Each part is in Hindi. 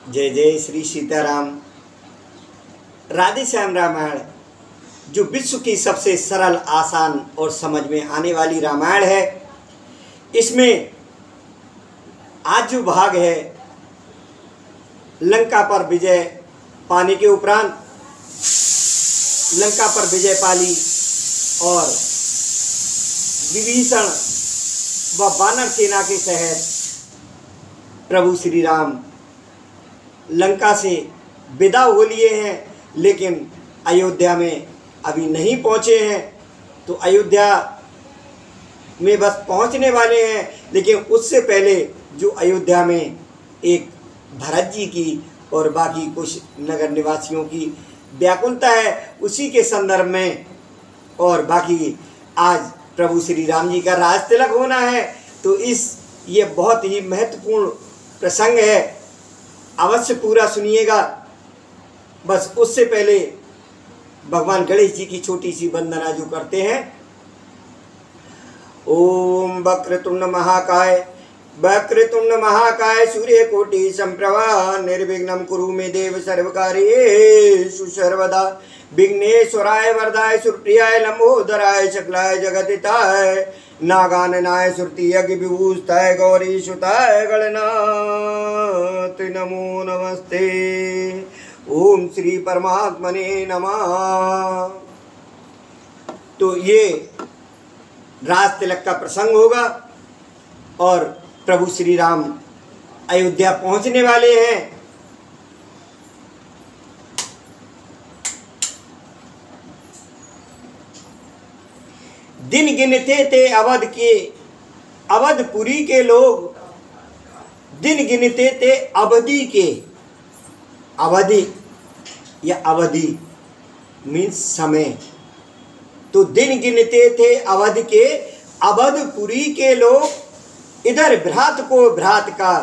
जय जय श्री सीताराम। राधे श्याम रामायण जो विश्व की सबसे सरल, आसान और समझ में आने वाली रामायण है, इसमें आज जो भाग है लंका पर विजय पाने के उपरांत लंका पर विजय पाली और विभीषण व वानर सेना के तहत प्रभु श्री राम लंका से विदा हो लिए हैं, लेकिन अयोध्या में अभी नहीं पहुँचे हैं। तो अयोध्या में बस पहुँचने वाले हैं, लेकिन उससे पहले जो अयोध्या में एक भरत जी की और बाकी कुछ नगर निवासियों की व्याकुलता है, उसी के संदर्भ में और बाकी आज प्रभु श्री राम जी का राज तिलक होना है। तो ये बहुत ही महत्वपूर्ण प्रसंग है, अवश्य पूरा सुनिएगा। बस उससे पहले भगवान गणेश जी की छोटी सी वंदना जो करते हैं। ओम वक्रतुंड महाकाय सूर्यकोटि संप्रभा निर्विघ्नं कुरु मे देव सर्वकार्येषु सर्वदा। विघ्नेश्वराय वरदाय सुरप्रियाय लंबोदराय शकलाय जगदिताय नागाननाय सुरति यज्ञ विभूषिताय गौरी सुताय गणनाथ नमो नमस्ते। ओम श्री परमात्मने नमः। तो ये राज तिलक का प्रसंग होगा और प्रभु श्री राम अयोध्या पहुंचने वाले हैं। दिन गिनते थे अवधपुरी के लोग, दिन गिनते थे अवधि के। अवधि या अवधि मीन्स समय। तो दिन गिनते थे अवध के अवधपुरी के लोग, इधर भ्रात को भ्रात का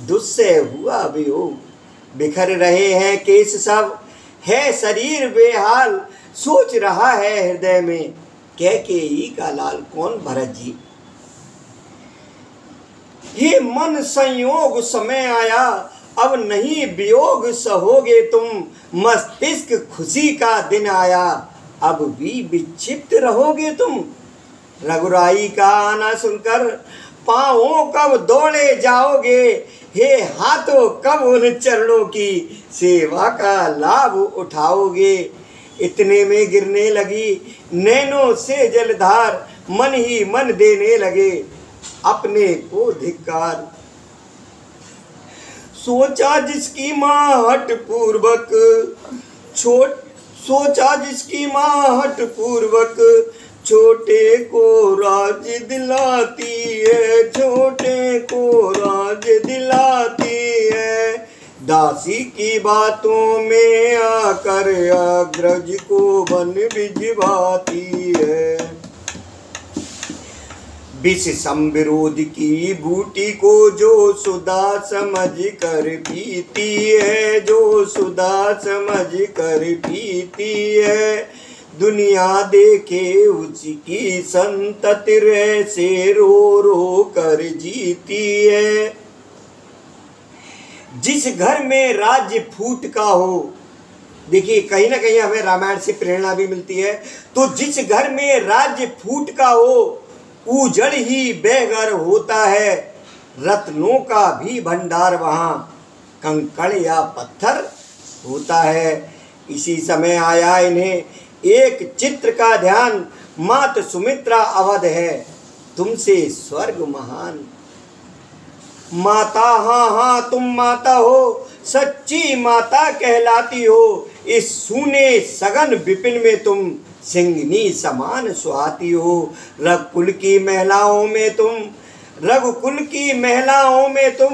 दुस्सह हुआ वियोग। बिखर रहे हैं केस सब, है शरीर बेहाल, सोच रहा है हृदय में कैकेयी का लाल। कौन? भरत जी। ये मन संयोग समय आया, अब नहीं वियोग सहोगे तुम। मस्तिष्क खुशी का दिन आया, अब भी विक्षिप्त रहोगे तुम। रघुराई का आना सुनकर पांवों कब दौड़े जाओगे। हे हाथों कब उन चरणों की सेवा का लाभ उठाओगे। इतने में गिरने लगी नैनों से जलधार, मन ही मन देने लगे अपने को धिक्कार। सोचा जिसकी माँ हठ पूर्वक छोटे को राज दिलाती है, छोटे को राज दिलाती है। दासी की बातों में आकर अग्रज को बन भिजवाती है। विष संविरोध की बूटी को जो सुधा समझ कर पीती है, जो सुधा समझ कर पीती है। दुनिया देखे उसकी संतति से रो रो कर जीती है। जिस घर में राज्य फूट का हो, देखिए कहीं ना कहीं हमें रामायण से प्रेरणा भी मिलती है। तो जिस घर में राज्य फूट का हो, उजड़ ही बेघर होता है। रत्नों का भी भंडार वहाँ कंकड़ या पत्थर होता है। इसी समय आया इन्हें एक चित्र का ध्यान, मात सुमित्रा अवध है तुमसे स्वर्ग महान। माता हाँ तुम माता हो, सच्ची माता कहलाती हो। इस सूने सघन विपिन में तुम सिंहनी समान सुहाती हो। रघुकुल की महिलाओं में तुम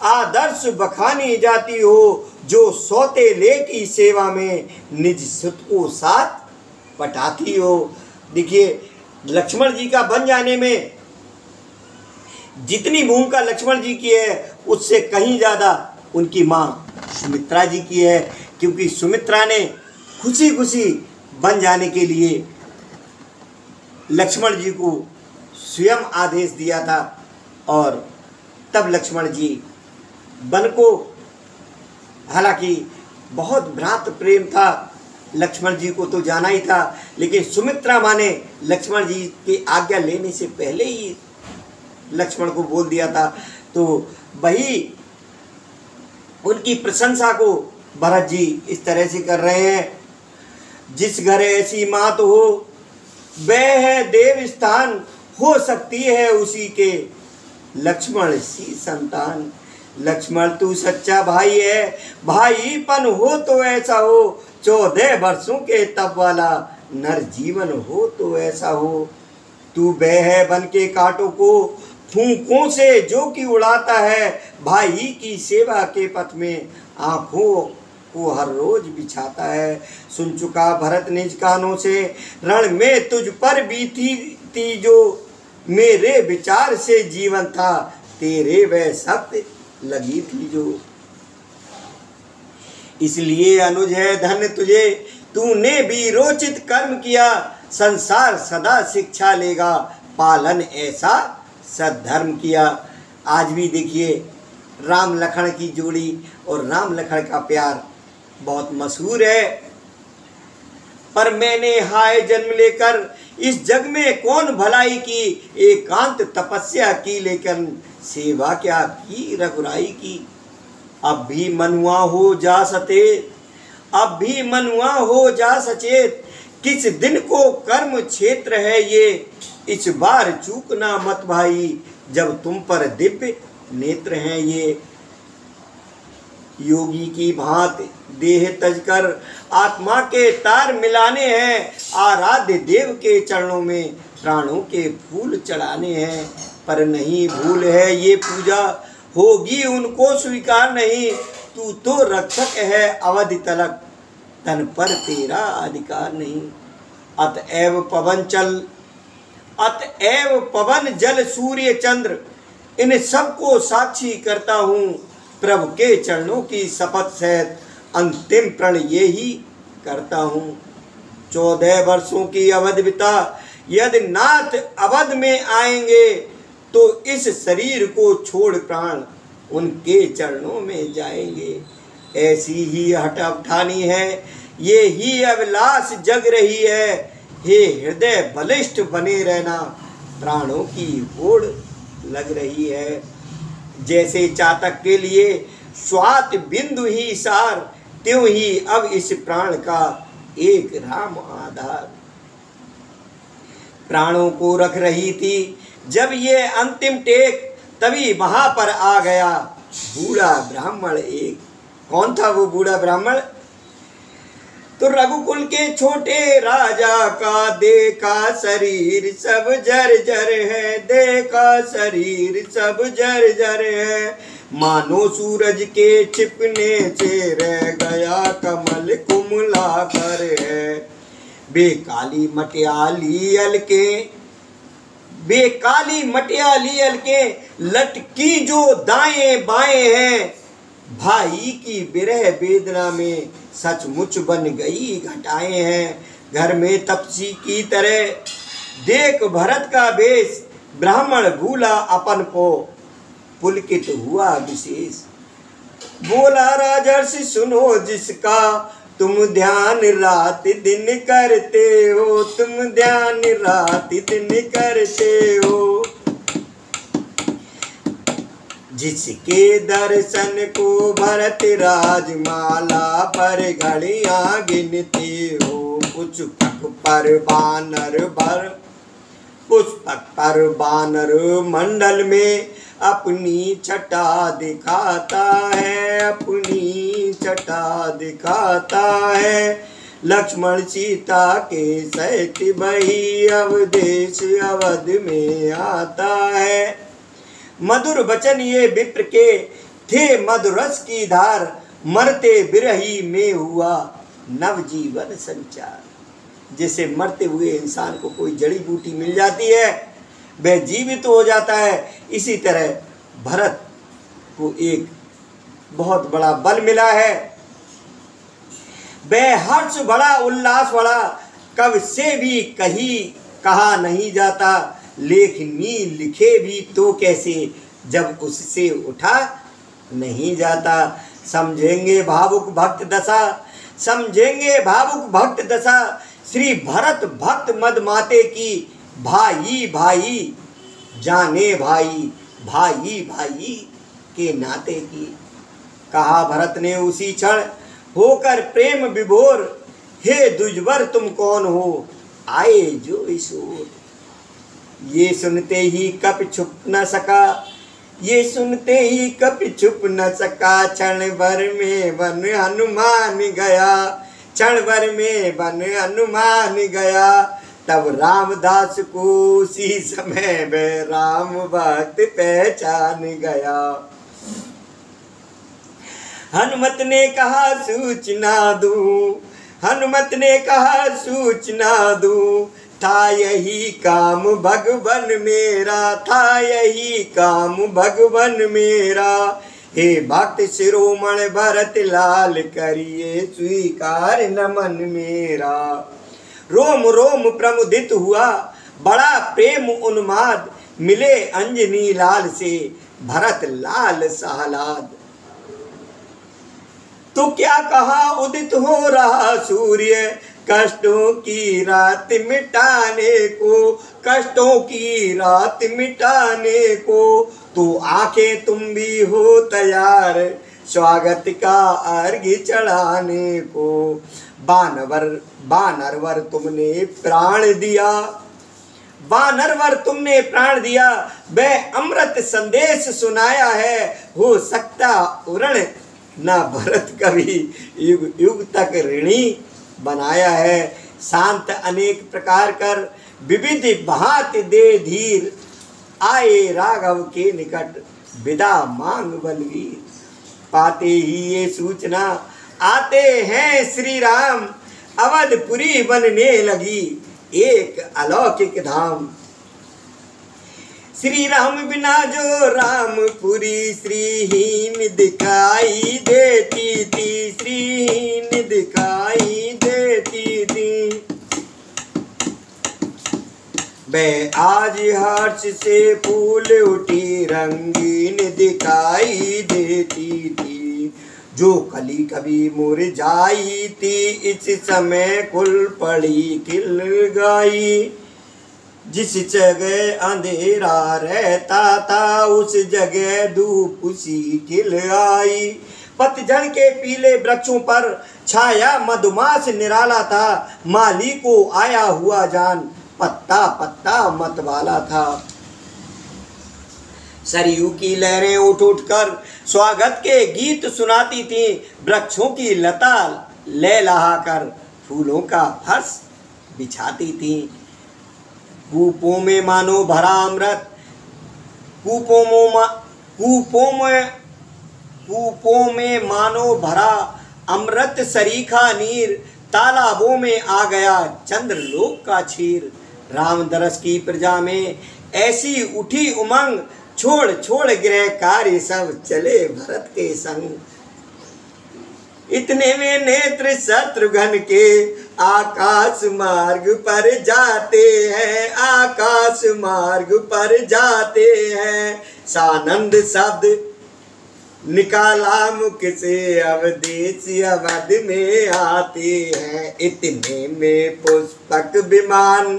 आदर्श बखानी जाती हो। जो सौतेले की सेवा में निज सुत को साथ पटाती हो। देखिए लक्ष्मण जी का बन जाने में जितनी भूमिका लक्ष्मण जी की है, उससे कहीं ज़्यादा उनकी माँ सुमित्रा जी की है। क्योंकि सुमित्रा ने खुशी खुशी बन जाने के लिए लक्ष्मण जी को स्वयं आदेश दिया था और तब लक्ष्मण जी वन को हालांकि बहुत भ्रात प्रेम था, लक्ष्मण जी को तो जाना ही था, लेकिन सुमित्रा माँ ने लक्ष्मण जी की आज्ञा लेने से पहले ही लक्ष्मण को बोल दिया था। तो वही उनकी प्रशंसा को भरत जी इस तरह से कर रहे हैं, जिस घर ऐसी मात हो वह है देव स्थान, हो सकती है उसी के लक्ष्मण सी संतान। लक्ष्मण तू सच्चा भाई है, भाईपन हो तो ऐसा हो, 14 वर्षों के तब वाला नर जीवन हो तो ऐसा हो। तू बह है बन के कांटों को फूंकों से जो कि उड़ाता है, भाई की सेवा के पथ में आंखों को हर रोज बिछाता है। सुन चुका भरत निज कानों से, रण में तुझ पर बीती थी जो, मेरे विचार से जीवन था, तेरे वह सत्य लगी थी जो। इसलिए अनुज है धन्य तुझे, तूने भी रोचित कर्म किया, संसार सदा शिक्षा लेगा, पालन ऐसा सद्धर्म किया। आज भी देखिए राम लखन की जोड़ी और राम लखन का प्यार बहुत मशहूर है। पर मैंने हाय जन्म लेकर इस जग में कौन भलाई की, एकांत तपस्या की लेकिन सेवा क्या की रघुराई की। अब भी मनुआ हो जा सचेत, अब भी मनुआ हो जा सचेत, किस दिन को कर्म क्षेत्र है ये, इस बार चूकना मत भाई, जब तुम पर दिव्य नेत्र हैं ये। योगी की भांति देह तजकर आत्मा के तार मिलाने हैं, आराध्य देव के चरणों में प्राणों के फूल चढ़ाने हैं। पर नहीं भूल है ये पूजा, होगी उनको स्वीकार नहीं, तू तो रक्षक है अवधि तलक, तन पर तेरा अधिकार नहीं। अतएव पवन चल, अतएव पवन जल सूर्य चंद्र, इन सबको साक्षी करता हूँ, प्रभु के चरणों की शपथ सहित अंतिम प्रण ये ही करता हूँ। 14 वर्षों की अवधि बिता यदि नाथ अवध में आएंगे, तो इस शरीर को छोड़ प्राण उनके चरणों में जाएंगे। ऐसी ही हठ ठानी है, ये ही अभिलाष जग रही है, हे हृदय बलिष्ठ बने रहना, प्राणों की होड़ लग रही है। जैसे चातक के लिए स्वात बिंदु ही सार, त्यों ही अब इस प्राण का एक राम आधार। प्राणों को रख रही थी जब ये अंतिम टेक, तभी वहां पर आ गया बूढ़ा ब्राह्मण एक। कौन था वो बूढ़ा ब्राह्मण? तो रघुकुल के छोटे राजा का देखा शरीर सब जर्जर है, देखा शरीर सब जर्जर है, मानो सूरज के छिपने से रह गया कमल कुमला कर है। बेकाली मटियाली अलके, बेकाली मटियाली अलके, लटकी जो दाएं बाएं हैं, भाई की विरह वेदना में सचमुच बन गई घटाएं हैं। घर में तपसी की तरह देख भरत का वेश, ब्राह्मण भूला अपन को पुलकित हुआ विशेष। बोला राजर्षि सुनो जिसका तुम ध्यान रात दिन करते हो, तुम ध्यान रात दिन करते हो, जिसके दर्शन को भरत राजमाला पर घड़ियां गिनते हो। पुष्पक पर बानर भर, पुष्पक पर बानर मंडल में अपनी छटा दिखाता है, अपनी छटा दिखाता है। लक्ष्मण सीता के सहित वही अवदेश अवध में आता है। मधुर वचन ये विप्र के थे मधुरस की धार, मरते बिरही में हुआ नवजीवन संचार। जैसे मरते हुए इंसान को कोई जड़ी बूटी मिल जाती है, वह जीवित हो जाता है, इसी तरह भरत को एक बहुत बड़ा बल मिला है। वह हर्ष बड़ा उल्लास बड़ा, कब से भी कहा नहीं जाता, लेखनी लिखे भी तो कैसे जब उससे उठा नहीं जाता। समझेंगे भावुक भक्त दशा, समझेंगे भावुक भक्त दशा श्री भरत भक्त मद माते की। भाई भाई जाने भाई, भाई भाई के नाते की। कहा भरत ने उसी क्षण होकर प्रेम विभोर, हे दुजवर तुम कौन हो आए जो इस ओर। ये सुनते ही कप छुप न सका, ये सुनते ही कप छुप न सका, क्षण भर में वन हनुमान गया, क्षण भर में वन हनुमान गया। तब रामदास को उसी समय में राम भक्त पहचान गया। हनुमत ने कहा सूचना दूं, हनुमत ने कहा सूचना दूं, था यही काम भगवन मेरा, था यही काम भगवन मेरा। हे भक्त शिरोमणि भरत लाल, करिए स्वीकार नमन मेरा। रोम रोम प्रमुदित हुआ बड़ा प्रेम उन्माद, मिले अंजनी लाल से भरत लाल सहलाद। तो क्या कहा उदित हो रहा सूर्य, कष्टों की रात मिटाने को, कष्टों की रात मिटाने को। तो आंखें तुम भी हो तैयार, स्वागत का अर्घ्य चढ़ाने को। बानवर बानरवर तुमने प्राण दिया, वानरवर तुमने प्राण दिया, वह अमृत संदेश सुनाया है। हो सकता उरण ना भरत कभी युग युग तक ऋणी बनाया है। शांत अनेक प्रकार कर विविध भांति दे धीर, आए राघव के निकट विदा मांग बलवीर। पाते ही ये सूचना आते हैं श्री राम, अवधपुरी बनने लगी एक अलौकिक धाम। श्री राम बिना जो रामपुरी श्रीहीन दिखाई देती थी, श्रीहीन दिखाई देती थी। वह आज हर्ष से फूल उठी रंगीन दिखाई देती थी। जो कली कभी मुरझाई थी, इस समय कुल पड़ी खिल गई। जिस जगह अंधेरा रहता था, उस जगह धूप सी खिल आई। पतझड़ के पीले वृक्षों पर छाया मधुमास निराला था। माली को आया हुआ जान पत्ता पत्ता मतवाला था। सरयू की लहरें उठ उठ कर स्वागत के गीत सुनाती थीं। वृक्षों की लता लहलहा कर फूलों का फर्श बिछाती थीं। कूपों में मानो भरा अमृत, कूपों में मानो भरा अमृत सरीखा नीर। तालाबों में आ गया चंद्रलोक का क्षीर। राम दरस की प्रजा में ऐसी उठी उमंग, छोड़ छोड़ गृह कार्य सब चले भरत के संग। इतने में नेत्र शत्रुघ्न के आकाश मार्ग पर जाते हैं, आकाश मार्ग पर जाते हैं। सानंद शब्द निकाला मुख से, अवदेश अवध में आते हैं। इतने में पुष्पक विमान,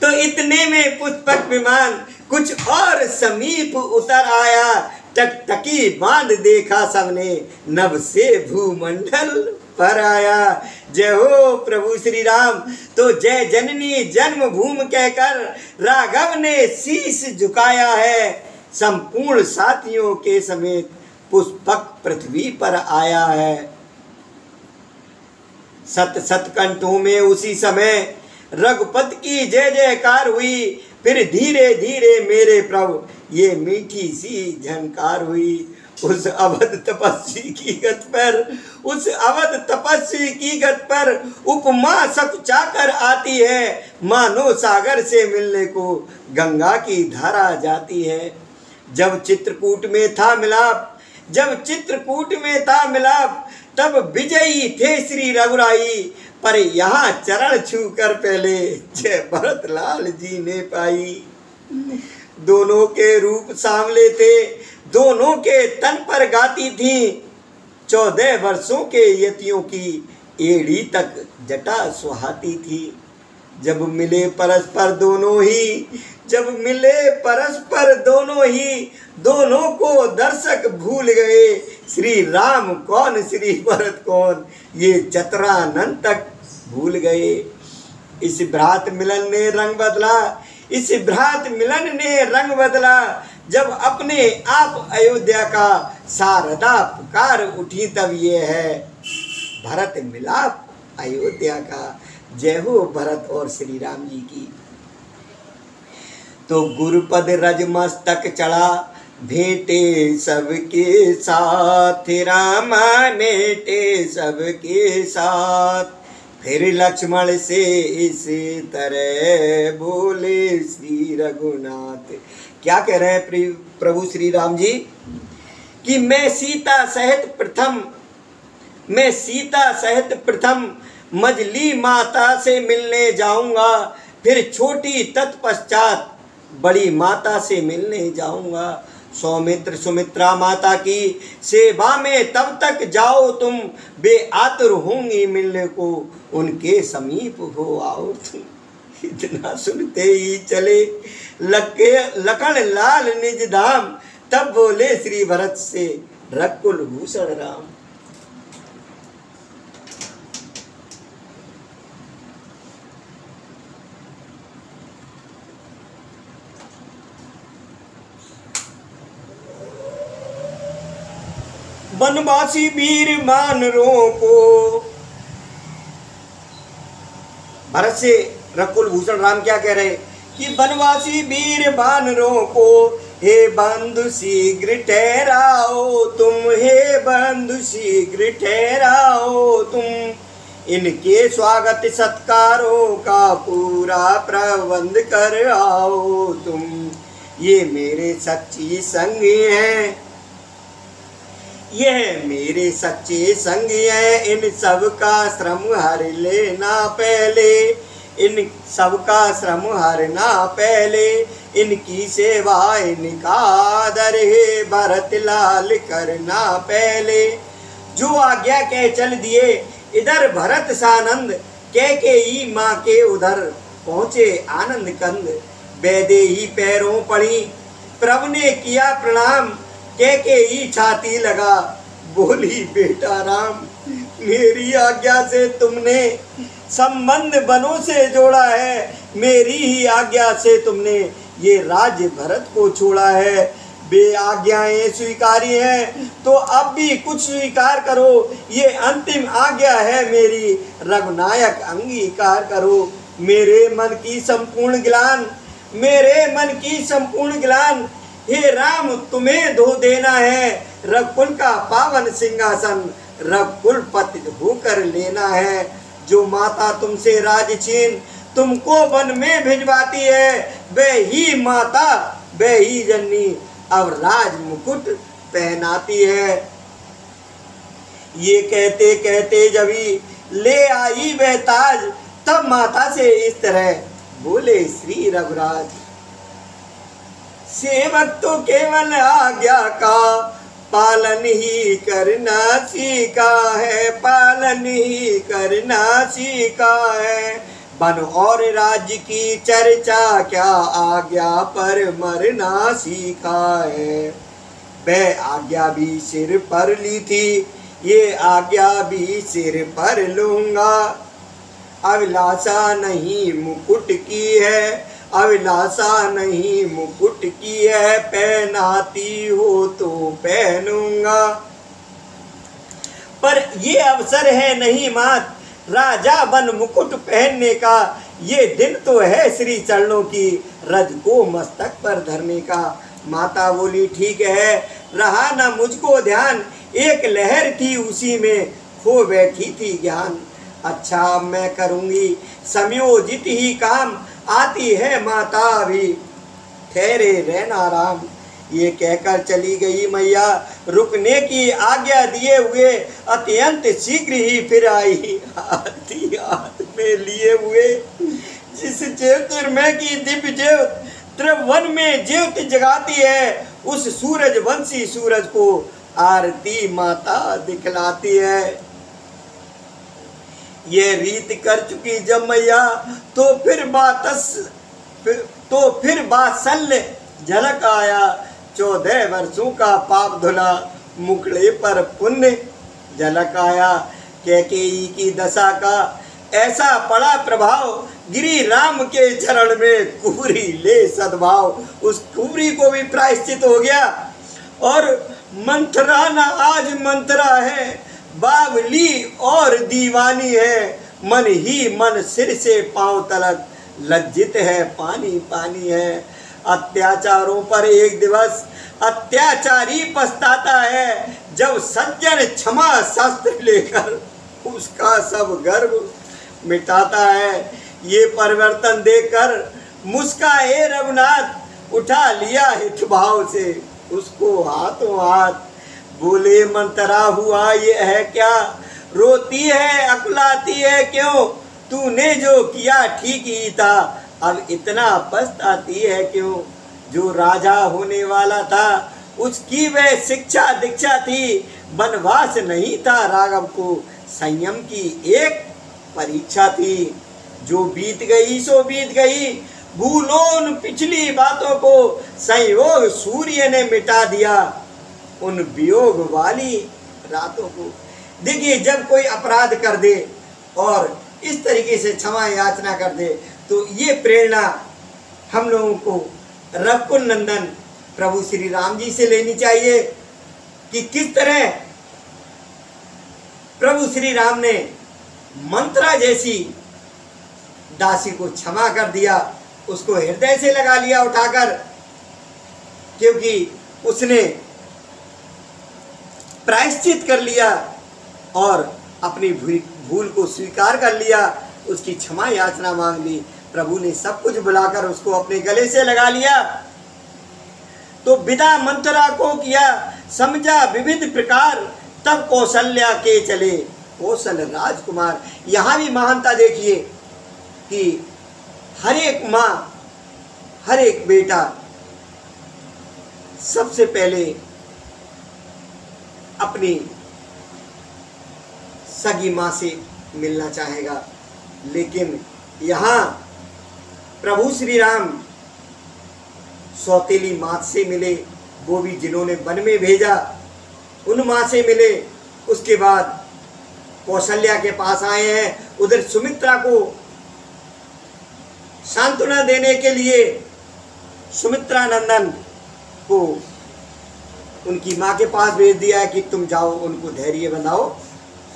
तो इतने में पुष्पक विमान कुछ और समीप उतर आया। टकटकी बांध देखा सबने, नभ से भूमंडल पर आया। जय हो प्रभु श्री राम। तो जय जननी जन्मभूमि कहकर राघव ने शीश झुकाया है। संपूर्ण साथियों के समेत पुष्पक पृथ्वी पर आया है। सत सत कंठों में उसी समय रघुपति की जय जयकार हुई। फिर धीरे धीरे मेरे प्रभु ये मीठी सी झनकार हुई। उस अवध तपस्वी की गत पर, उस अवध तपस्वी की गत पर उपमा सकुचाकर आती है। मानो सागर से मिलने को गंगा की धारा जाती है। जब चित्रकूट में था मिलाप, जब चित्रकूट में था मिलाप, तब विजयी थे श्री रघुराई। पर यहाँ चरण छू कर पहले जय भरत लाल जी ने पाई। दोनों के रूप सांवले थे, दोनों के तन पर गाती थी। 14 वर्षों के यतियों की एड़ी तक जटा सुहाती थी। जब मिले परस्पर दोनों ही, जब मिले परस्पर दोनों ही, दोनों को दर्शक भूल गए। श्री राम कौन श्री भरत कौन, ये चतुरानंद तक भूल गए। इस भ्रात मिलन ने रंग बदला, इस भ्रात मिलन ने रंग बदला। जब अपने आप अयोध्या का शारदा पुकार उठी, तब ये है भरत मिलाप अयोध्या का। जय हो भरत और श्री राम जी की। तो गुरुपद रज मस्तक चढ़ा, भेंटे सबके साथ, रामा भेंटे सबके साथ। फिर लक्ष्मण से इस तरह बोले श्री रघुनाथ। क्या कह रहे हैं प्रभु श्री राम जी कि मैं सीता सहित प्रथम मजली माता से मिलने जाऊंगा, फिर छोटी तत्पश्चात बड़ी माता से मिलने जाऊंगा। सौमित्र सुमित्रा माता की सेवा में तब तक जाओ तुम, बेआतुर होंगी मिलने को उनके समीप हो आओ तुम। इतना सुनते ही चले लखन लाल निज धाम, तब बोले श्री भरत से रघुकुल भूषण राम। बनवासी वीर मानरों को, भरत से रघुकुल भूषण राम क्या कह रहे कि बनवासी वीर वानरों को, हे बंधु शीघ्र ठहराओ तुम, हे बंधु शीघ्र ठहराओ तुम। इनके स्वागत सत्कारों का पूरा प्रबंध कर आओ तुम। ये मेरे सच्ची संगी हैं, यह मेरे सच्चे संगी हैं। इन सब का श्रम हर लेना पहले, इन सब का श्रम हरना पहले। इनकी सेवा इनका आदर है भरत लाल करना पहले। जो आज्ञा कह चल दिए इधर भरत सानंद, कैकेयी माँ के उधर पहुँचे आनंद कंद। वैदेही पैरों पड़ी प्रभु ने किया प्रणाम, कैकेयी छाती लगा बोली बेटा राम। मेरी आज्ञा से तुमने संबंध बनों से जोड़ा है, मेरी ही आज्ञा से तुमने ये राज्य भरत को छोड़ा है। बे आज्ञाएं स्वीकारी हैं तो अब भी कुछ स्वीकार करो, ये अंतिम आज्ञा है मेरी, रघुनायक अंगीकार करो। मेरे मन की संपूर्ण ग्लान, मेरे मन की संपूर्ण ग्लान, हे राम तुम्हें धो देना है। रघुकुल का पावन सिंहासन रघुकुल पति होकर लेना है। जो माता तुमसे राज छीन तुमको वन में भिजवाती है, वह ही माता वह ही जननी अब राज मुकुट पहनाती है। ये कहते कहते जभी ले आई वह ताज, तब माता से इस तरह बोले श्री रघुराज। सेवक तो केवल आज्ञा का पालन ही करना सीखा है, पालन ही करना सीखा है। वन और राज्य की चर्चा क्या आज्ञा पर मरना सीखा है। वह आज्ञा भी सिर पर ली थी, ये आज्ञा भी सिर पर लूंगा। अभिलाषा नहीं मुकुट की है, अभिलाषा नहीं मुकुट की है, पहनाती हो तो पहनूंगा। पर ये अवसर है नहीं मात राजा बन मुकुट पहनने का, ये दिन तो है श्री चरणों की रज को मस्तक पर धरने का। माता बोली ठीक है, रहा न मुझको ध्यान, एक लहर थी उसी में खो बैठी थी ज्ञान। अच्छा मैं करूँगी समयोजित ही काम, आती है माता अभी ठहरे रहना राम। ये कहकर चली गई मैया, रुकने की आज्ञा दिए हुए अत्यंत शीघ्र ही फिर आई, हाथी हाथ में लिए हुए। जिस ज्योतिर्मय की दिव्य ज्योत त्रिभुवन में ज्योति जगाती है, उस सूरज वंशी सूरज को आरती माता दिखलाती है। ये रीत कर चुकी जब मैया तो फिर बात्सल्य झलक आया। 14 वर्षों का पाप धुला, मुखड़े पर पुण्य झलक आया। कैकेयी की दशा का ऐसा पड़ा प्रभाव, गिरी राम के चरण में कुबरी ले सद्भाव। उस कुबरी को भी प्रायश्चित हो गया। और मंथरा ना आज मंथरा है, बावली और दीवानी है। मन ही मन सिर से पांव तलक लज्जित है, पानी पानी है। अत्याचारों पर एक दिवस अत्याचारी पछताता है, जब सज्जन क्षमा शस्त्र लेकर उसका सब गर्व मिटाता है। ये परिवर्तन देखकर मुस्काए रघुनाथ, उठा लिया हित भाव से उसको हाथों हाथ। बोले मंतरा हुआ ये है क्या, रोती है अकुलाती है क्यों। तूने जो किया ठीक ही था, अब इतना पछताती है क्यों। जो राजा होने वाला था उसकी वह शिक्षा दीक्षा थी, वनवास नहीं था राघव को, संयम की एक परीक्षा थी। जो बीत गई सो बीत गई, भूलो उन पिछली बातों को, संयोग सूर्य ने मिटा दिया उन वियोग वाली रातों को। देखिए, जब कोई अपराध कर दे और इस तरीके से क्षमा याचना कर दे, तो ये प्रेरणा हम लोगों को रघुकुल नंदन प्रभु श्री राम जी से लेनी चाहिए कि किस तरह प्रभु श्री राम ने मंत्रा जैसी दासी को क्षमा कर दिया, उसको हृदय से लगा लिया उठाकर, क्योंकि उसने प्रायश्चित कर लिया और अपनी भूल को स्वीकार कर लिया, उसकी क्षमा याचना मांग ली। प्रभु ने सब कुछ बुलाकर उसको अपने गले से लगा लिया। तो विदा मंत्रा को किया समझा विविध प्रकार, तब कौशल्या के चले कौशल राजकुमार। यहाँ भी महानता देखिए कि हर एक माँ हर एक बेटा सबसे पहले अपनी सगी माँ से मिलना चाहेगा, लेकिन यहाँ प्रभु श्री राम सौतेली माँ से मिले, वो भी जिन्होंने वन में भेजा, उन माँ से मिले। उसके बाद कौशल्या के पास आए हैं, उधर सुमित्रा को सांत्वना देने के लिए सुमित्रा नंदन को उनकी माँ के पास भेज दिया है कि तुम जाओ, उनको धैर्य बनाओ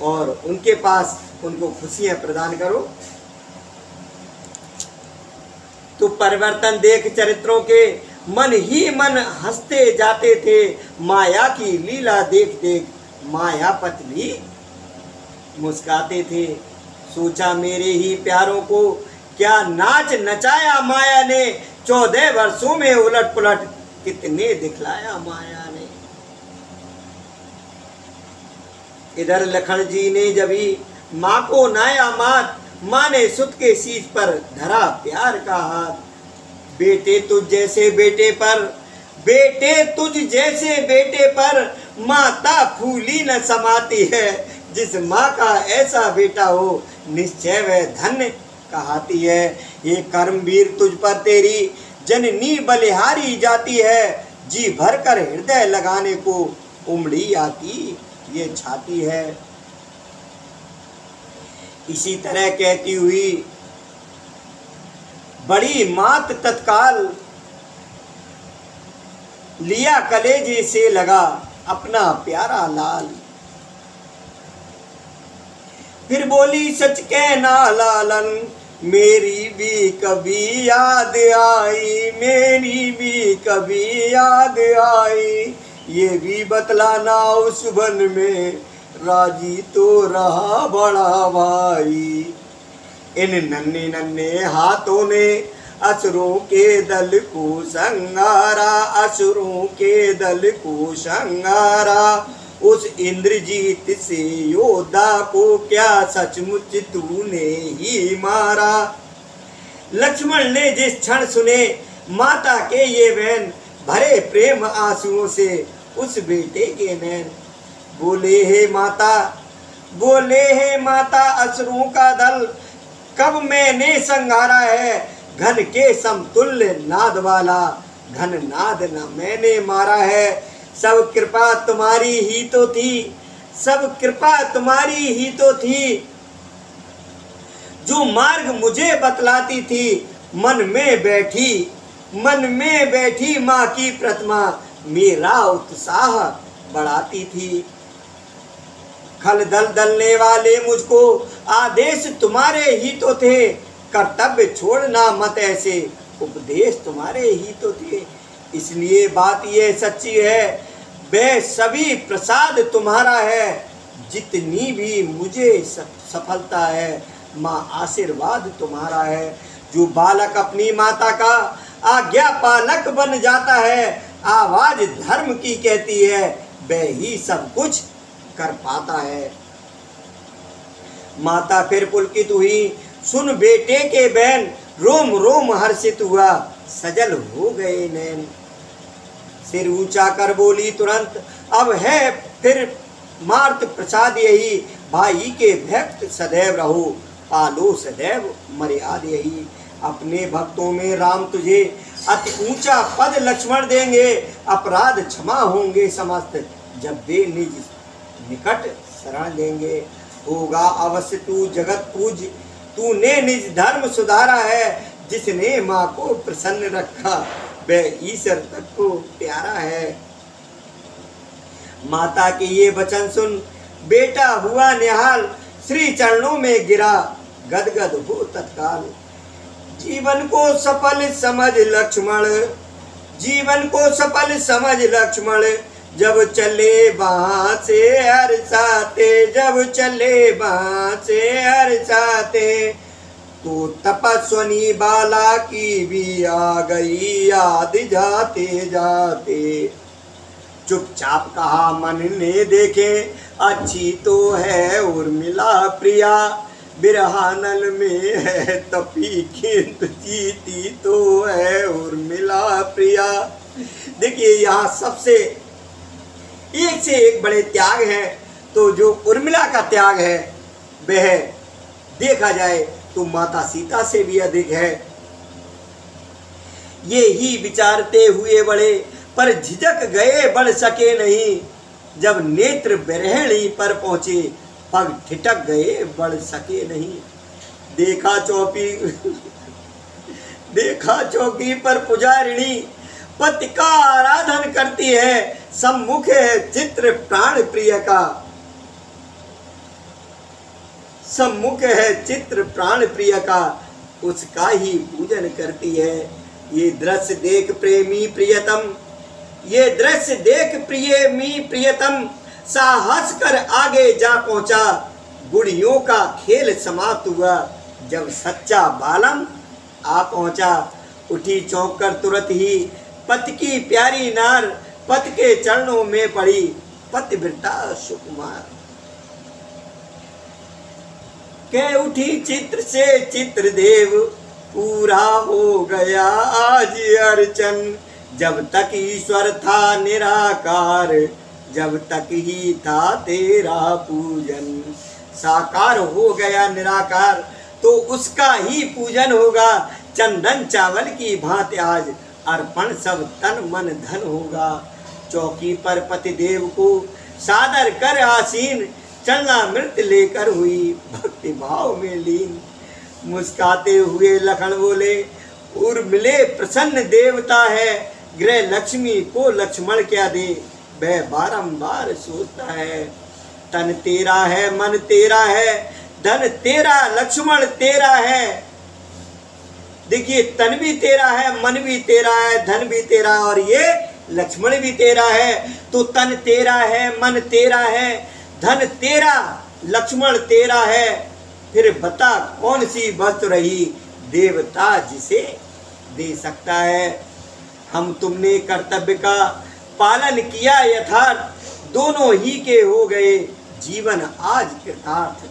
और उनके पास उनको खुशियां प्रदान करो। तो परिवर्तन देख चरित्रों के मन ही मन हंसते जाते थे, माया की लीला देख देख मायापत भी मुस्काते थे। सोचा मेरे ही प्यारों को क्या नाच नचाया माया ने, 14 वर्षों में उलट पुलट कितने दिखलाया माया ने। इधर लखन जी ने जभी माँ को नाया मात, माँ ने सुत के शीश पर धरा प्यार का हाथ। बेटे तुझ जैसे बेटे पर, बेटे तुझ जैसे बेटे पर, माता फूली न समाती है। जिस माँ का ऐसा बेटा हो निश्चय वह धन्य कहाती है। ये कर्मवीर तुझ पर तेरी जननी बलिहारी जाती है, जी भर कर हृदय लगाने को उमड़ी आती ये छाती है। इसी तरह कहती हुई बड़ी मात तत्काल लिया कलेजे से लगा अपना प्यारा लाल। फिर बोली सच कहना लालन, मेरी भी कभी याद आई, मेरी भी कभी याद आई। ये भी बतलाना उस वन में राजी तो रहा बड़ा भाई। इन नन्हे नन्हे हाथों ने असुरों के दल को संगारा, असुरों के दल को संगारा। उस इंद्रजीत से योद्धा को क्या सचमुच तूने ही मारा। लक्ष्मण ने जिस क्षण सुने माता के ये बहन भरे प्रेम आंसुओं से उस बेटे के नैन। बोले हे माता असुरों का दल, कब मैंने संहारा है, घन के समतुल्य नाद वाला, घन नाद न मैंने मारा है। सब कृपा तुम्हारी ही तो थी, सब कृपा तुम्हारी ही तो थी, जो मार्ग मुझे बतलाती थी। मन में बैठी माँ की प्रतिमा, मेरा उत्साह बढ़ाती थी। खल दल दलने वाले मुझको आदेश तुम्हारे ही तो थे, कर्तव्य छोड़ना मत ऐसे, उपदेश तुम्हारे ही तो थे। इसलिए बात ये सच्ची है, वह सभी प्रसाद तुम्हारा है, जितनी भी मुझे सफलता है, माँ आशीर्वाद तुम्हारा है। जो बालक अपनी माता का आज्ञा पालक बन जाता है, आवाज धर्म की कहती है, वह ही सब कुछ कर पाता है। माता फिर पुलकित हुई, सुन बेटे के बैन, रोम रोम हर्षित हुआ, सजल हो गए नैन। सिर ऊंचा कर बोली तुरंत, अब है फिर मार्त प्रसाद यही, भाई के भक्त सदैव रहो, पालो सदैव मर्याद यही। अपने भक्तों में राम तुझे अति ऊंचा पद लक्ष्मण देंगे, अपराध क्षमा होंगे समस्त, जब वे निज निकट शरण लेंगे। होगा अवश्य तू जगत पूज, तूने निज धर्म सुधारा है, जिसने माँ को प्रसन्न रखा, वह ईश्वर तक को प्यारा है। माता के ये वचन सुन बेटा हुआ निहाल, श्री चरणों में गिरा गदगद हो तत्काल। जीवन को सफल समझ लक्ष्मण, जीवन को सफल समझ लक्ष्मण, जब चले वहाँ से हर्षाते, जब चले वहाँ से हर्षाते। तो तपस्वनी बाला की भी आ गई याद जाते जाते। चुपचाप कहा मन ने देखे, अच्छी तो है उर्मिला प्रिया, बिरहानल में है तपी किंतु जीती तो है उर्मिला प्रिया। देखिए यहाँ सबसे एक से एक बड़े त्याग हैं, तो जो उर्मिला का त्याग है वह देखा जाए तो माता सीता से भी अधिक है। ये ही विचारते हुए बड़े, पर झिझक गए बढ़ सके नहीं, जब नेत्र बिरहणी पर पहुंचे, पग ठिठक गए बढ़ सके नहीं। देखा चौकी पर पुजारिणी, पति का आराधन करती है, सम्मुख है चित्र प्राण प्रिय का, सम्मुख है चित्र प्राण प्रिय का, उसका ही पूजन करती है। ये दृश्य देख प्रेमी प्रियतम, ये दृश्य देख प्रेमी प्रियतम, साहस कर आगे जा पहुंचा, गुड़ियों का खेल समाप्त हुआ, जब सच्चा बालम आ पहुंचा। उठी चौंक कर तुरंत ही पति की प्यारी नार, पति के चरणों में पड़ी, पतिव्रता सुकुमार। कह उठी चित्र से चित्र देव, पूरा हो गया आज अर्चन, जब तक ईश्वर था निराकार, जब तक ही था तेरा पूजन। साकार हो गया निराकार तो उसका ही पूजन होगा, चंदन चावल की भांति आज अर्पण सब तन मन धन होगा। चौकी पर पतिदेव को सादर कर आसीन, चरणामृत लेकर हुई भक्ति भाव में लीन। मुस्काते हुए लखन बोले, उर्मिले प्रसन्न देवता है, गृह लक्ष्मी को लक्ष्मण क्या दे, वह बारंबार सोचता है। तन तेरा है मन तेरा है, धन तेरा लक्ष्मण तेरा है। देखिए तन भी तेरा है, मन भी तेरा है, धन भी तेरा है और ये लक्ष्मण भी तेरा है। तो तन तेरा है, मन तेरा है, धन तेरा, लक्ष्मण तेरा है, फिर बता कौन सी वस्तु रही देवता जिसे दे सकता है। हम तुमने कर्तव्य का पालन किया यथार्थ, दोनों ही के हो गए जीवन आज कृतार्थ।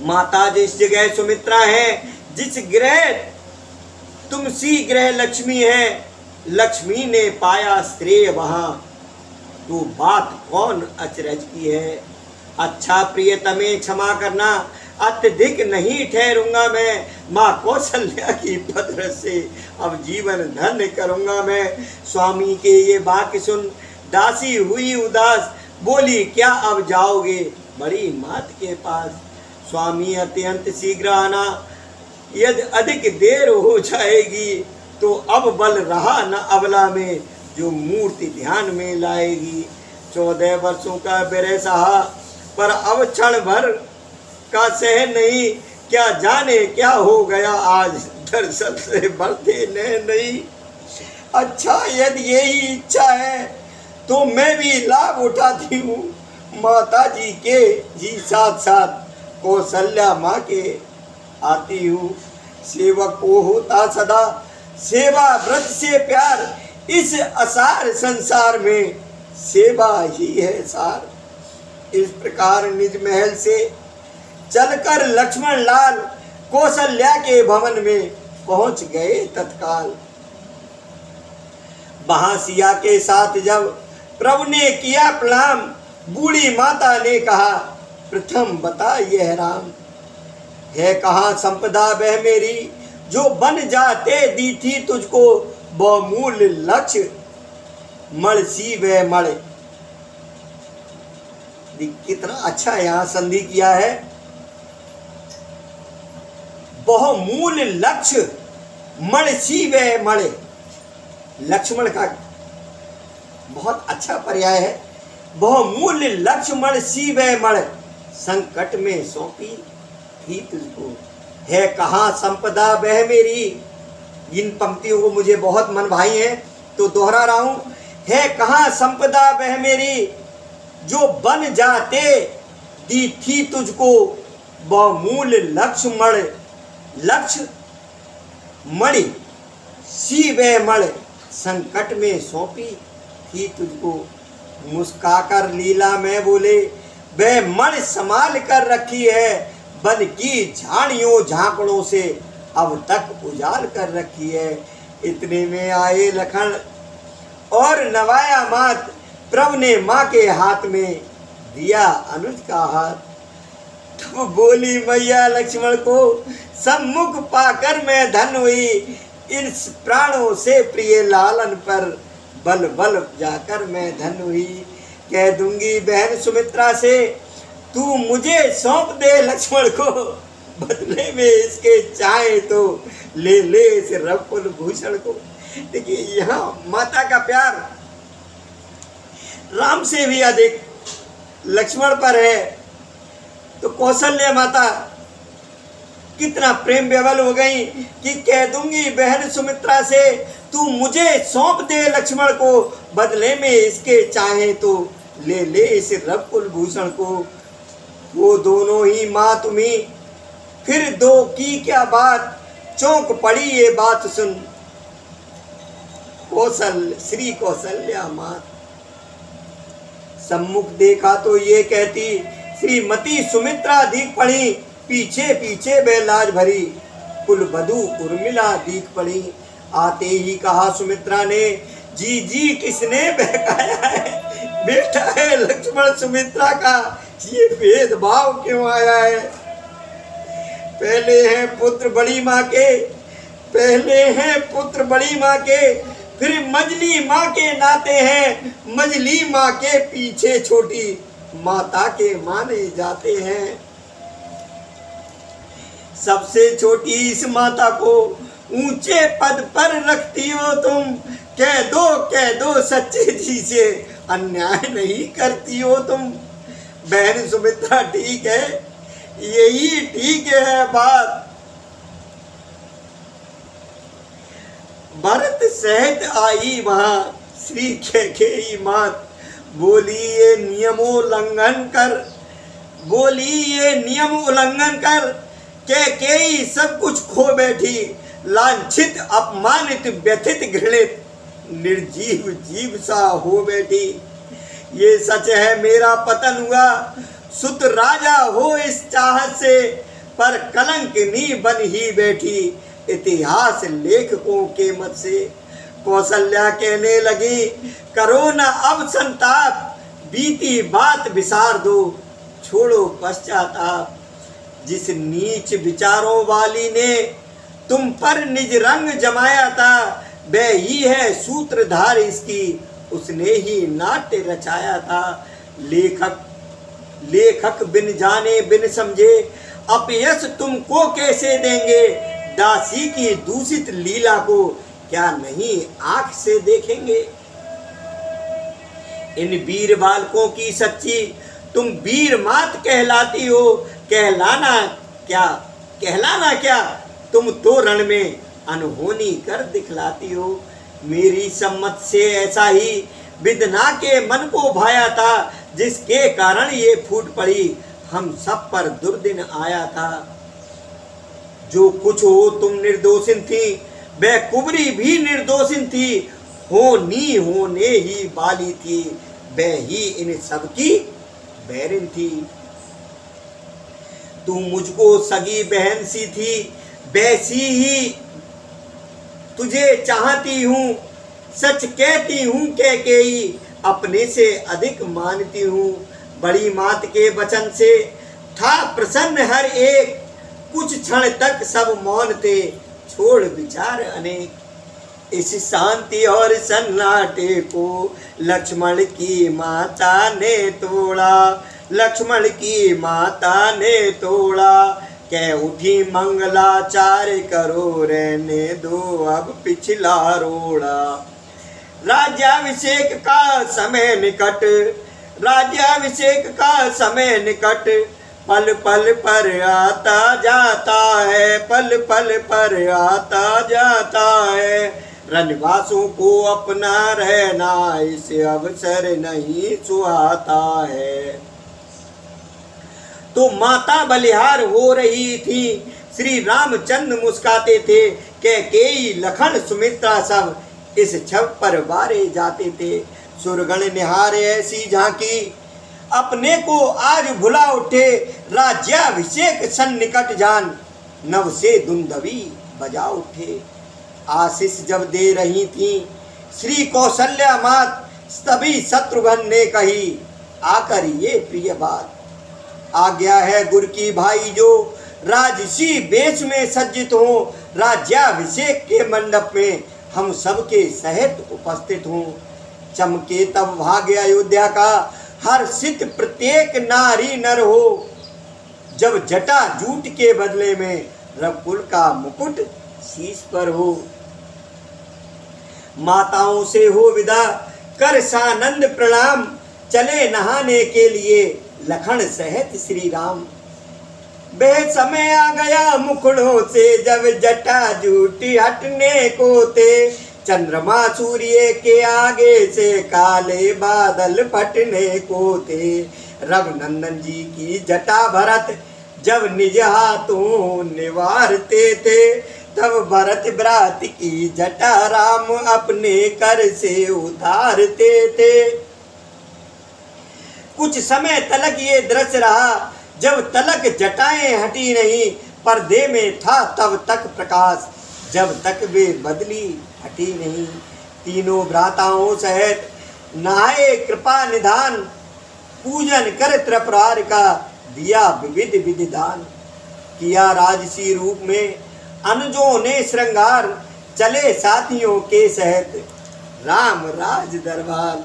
माता जिस जगह सुमित्रा है, जिस गृह तुम सी ग्रह लक्ष्मी है, लक्ष्मी ने पाया श्रेय वहां, तू बात कौन अचरज की है। अच्छा प्रियतमे क्षमा करना, अत्यधिक नहीं ठहरूंगा मैं, माँ कौशल्या की पत्र से अब जीवन धन्य करूंगा मैं। स्वामी के ये वाक्य सुन दासी हुई उदास, बोली क्या अब जाओगे बड़ी मात के पास। स्वामी अत्यंत शीघ्र आना, यदि अधिक देर हो जाएगी तो अब बल रहा न अबला में, जो मूर्ति ध्यान में लाएगी। 14 वर्षों का विरह सहा, पर अब क्षण भर का सह नहीं, क्या जाने क्या हो गया आज, दरअसल से बढ़ते नहीं। अच्छा यदि यही इच्छा है तो मैं भी लाभ उठाती हूँ, माता जी के जी साथ साथ कौशल्या माँ के आती हूँ। सेवक को होता सदा सेवा व्रत से प्यार, इस असार संसार में सेवा ही है सार। इस प्रकार निज महल से चलकर लक्ष्मण लाल कौशल्या के भवन में पहुंच गए तत्काल। वहां सिया के साथ जब प्रभु ने किया प्रणाम, बूढ़ी माता ने कहा प्रथम बता यह राम, है कहाँ संपदा वह मेरी, जो बन जाते दी थी तुझको, बहुमूल लक्ष्य मण सी वह मण। कितना अच्छा यहाँ संधि किया है, बहुमूल लक्ष्य मण सी वह मण। लक्ष्मण का बहुत अच्छा पर्याय है, बहुमूल लक्ष्य मण सी वह मण, संकट में सौंपी थी तुझको, है कहाँ संपदा वह मेरी। इन पंक्तियों को मुझे बहुत मन भाई है तो दोहरा रहा हूं, है कहाँ संपदा वह मेरी, जो बन जाते दी थी तुझको, बहुमूल लक्ष्य मण, लक्ष्य मणि सी वह मण, संकट में सौंपी थी तुझको। मुस्काकर लीला में बोले वह मण संभाल कर रखी है, बन की झाड़ियों झांकड़ों से अब तक उजाल कर रखी है। इतने में आए लखन और नवाया मात, प्रभु ने माँ के हाथ में दिया अनुज का हाथ। तब बोली मैया लक्ष्मण को सम्मुख पाकर मैं धन हुई, इन प्राणों से प्रिय लालन पर बल बल जाकर मैं धन हुई। कह दूंगी बहन सुमित्रा से तू मुझे सौंप दे लक्ष्मण को, बदले में इसके चाहे तो ले ले इस रकुल भूषण को। देखिए यहाँ माता का प्यार राम से भी अधिक लक्ष्मण पर है, तो कौशल्या माता कितना प्रेम विवल हो गई कि कह दूंगी बहन सुमित्रा से तू मुझे सौंप दे लक्ष्मण को, बदले में इसके चाहे तो ले ले इस रकुल भूषण को। वो दोनों ही माँ तुम्ही फिर दो की क्या बात, चौंक पड़ी ये बात सुन श्री कौशल्या मात। सम्मुख देखा तो ये कहती श्रीमती सुमित्रा दीख पड़ी, पीछे पीछे बेलाज भरी कुल बधू उर्मिला दीख पड़ी। आते ही कहा सुमित्रा ने जी जी किसने बहकाया है, बेटा है लक्ष्मण सुमित्रा का, ये भेदभाव क्यों आया है। पहले हैं पुत्र बड़ी माँ के, पहले हैं पुत्र बड़ी माँ के, फिर मजली माँ के नाते हैं, मजली माँ के पीछे छोटी माता के माने जाते हैं। सबसे छोटी इस माता को ऊंचे पद पर रखती हो तुम, कह दो सच्चे जी से अन्याय नहीं करती हो तुम। बहन सुमित्रा ठीक है, यही ठीक है बात। भरत सहित आई वहां श्री कैकेयी मात, बोली ये नियम उल्लंघन कर, बोली ये नियम उल्लंघन कर, कैकेयी सब कुछ खो बैठी, लांछित अपमानित व्यथित घृणित निर्जीव जीव सा हो बैठी। ये सच है मेरा पतन हुआ, सुत राजा हो इस चाहत से, पर कलंकिनी बन ही बैठी, इतिहास लेखकों के मत से। कौशल्या कहने लगी, करो न अब संताप, बीती बात विसार दो, छोड़ो पश्चाताप। जिस नीच विचारों वाली ने तुम पर निज रंग जमाया था, वह ही है सूत्रधार इसकी, उसने ही नाट्य रचाया था। लेखक बिन जाने बिन समझे अपयश तुमको कैसे देंगे, दासी की दूषित लीला को क्या नहीं आंख से देखेंगे। इन वीर बालकों की सच्ची तुम वीर मात कहलाती हो, कहलाना क्या तुम तो रण में अनहोनी कर दिखलाती हो। मेरी सम्मत से ऐसा ही विदना के मन को भाया था, जिसके कारण ये फूट पड़ी हम सब पर दुर्दिन आया था। जो कुछ हो तुम निर्दोषिन थी, वह कुबरी भी निर्दोषिन थी, होने ही वाली थी, वह ही इन सबकी बहन थी। तू मुझको सगी बहन सी थी, वैसी ही तुझे चाहती हूँ, सच कहती हूँ कैकेयी, अपने से अधिक मानती हूँ। बड़ी मात के वचन से था प्रसन्न हर एक, कुछ क्षण तक सब मौन थे, छोड़ विचार अनेक। इस शांति और सन्नाटे को लक्ष्मण की माता ने तोड़ा, लक्ष्मण की माता ने तोड़ा। कह उठी मंगलाचार करो, रहने दो अब पिछला रोड़ा। राज्याभिषेक का समय निकट, राज्याभिषेक का समय निकट, पल पल पर आता जाता है, पल पल पर आता जाता है। रनवासों को अपना रहना इस अवसर नहीं सुहाता है। तो माता बलिहार हो रही थी, श्री रामचंद्र मुस्काते थे, कैकेयी लखन सुमित्रा सब इस छव पर वारे जाते थे। सुरगण निहारे ऐसी झांकी, अपने को आज भुला उठे, राज्याभिषेक सन्निकट जान, नव से दुंदवी बजा उठे। आशीष जब दे रही थी श्री कौशल्या मात, तभी शत्रुघ्न ने कही आकर ये प्रिय बात। आज्ञा है गुर की भाई जो राजसी वेश में सज्जित हो, राज्याभिषेक के मंडप में हम सबके सहित उपस्थित हों। चमके तब भाग्य अयोध्या का हर्षित प्रत्येक नारी नर हो, जब जटा जूट के बदले में रघुकुल का मुकुट शीश पर हो। माताओं से हो विदा कर सानंद प्रणाम, चले नहाने के लिए लखन सहित श्री राम। वह समय आ गया मुखड़ों से जब जटा जूटी हटने को थे, चंद्रमा सूर्य के आगे से काले बादल फटने को थे। रघुनंदन जी की जटा भरत जब निज हाथों निवारते थे, तब भरत भ्रात की जटा राम अपने कर से उतारते थे। कुछ समय तलक ये दृश्य रहा, जब तलक जटाएं हटी नहीं, पर्दे में था तब तक प्रकाश, जब तक वे बदली हटी नहीं। तीनों भ्राताओं सहित नहाए कृपा निधान, पूजन कर त्रिपुरार का दिया विविध विधि दान। किया राजसी रूप में अनुजों ने श्रृंगार, चले साथियों के सहित राम राज दरबार।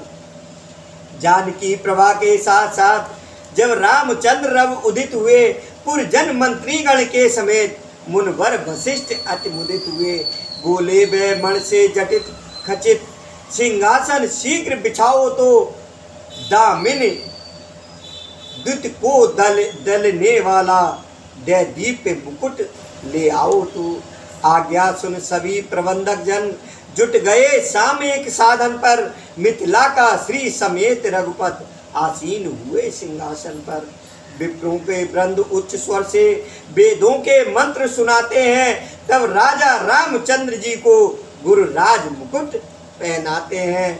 जानकी प्रभा के साथ साथ जब रामचंद्र रव उदित हुए, पुरजन मंत्रीगण के समेत मुनवर वशिष्ठ अति मुदित हुए। बोले वे मन से जटित खचित, सिंहासन शीघ्र बिछाओ तो, दामिन दुत को दलने वाला, दीप मुकुट ले आओ तो। आज्ञा सुन सभी प्रबंधक जन जुट गए सामयिक साधन पर, मिथिला का श्री समेत रघुपत आसीन हुए सिंहासन पर। विप्रों के वृंद उच्च स्वर से वेदों के मंत्र सुनाते हैं, तब राजा रामचंद्र जी को गुरु राज मुकुट पहनाते हैं।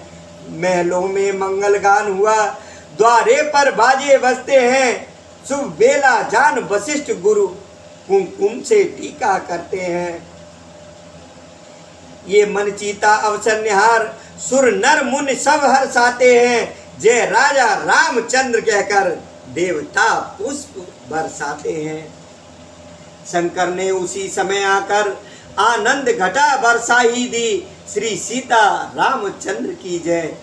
महलों में मंगल गान हुआ, द्वारे पर बाजे बजते हैं, शुभ बेला जान वशिष्ठ गुरु कुमकुम से टीका करते हैं। ये मन चीता अवसर निहार, सुर नर मुनि सब हर्षाते हैं। जय राजा रामचंद्र कहकर देवता पुष्प बरसाते हैं। शंकर ने उसी समय आकर आनंद घटा बरसा ही दी। श्री सीता रामचंद्र की जय,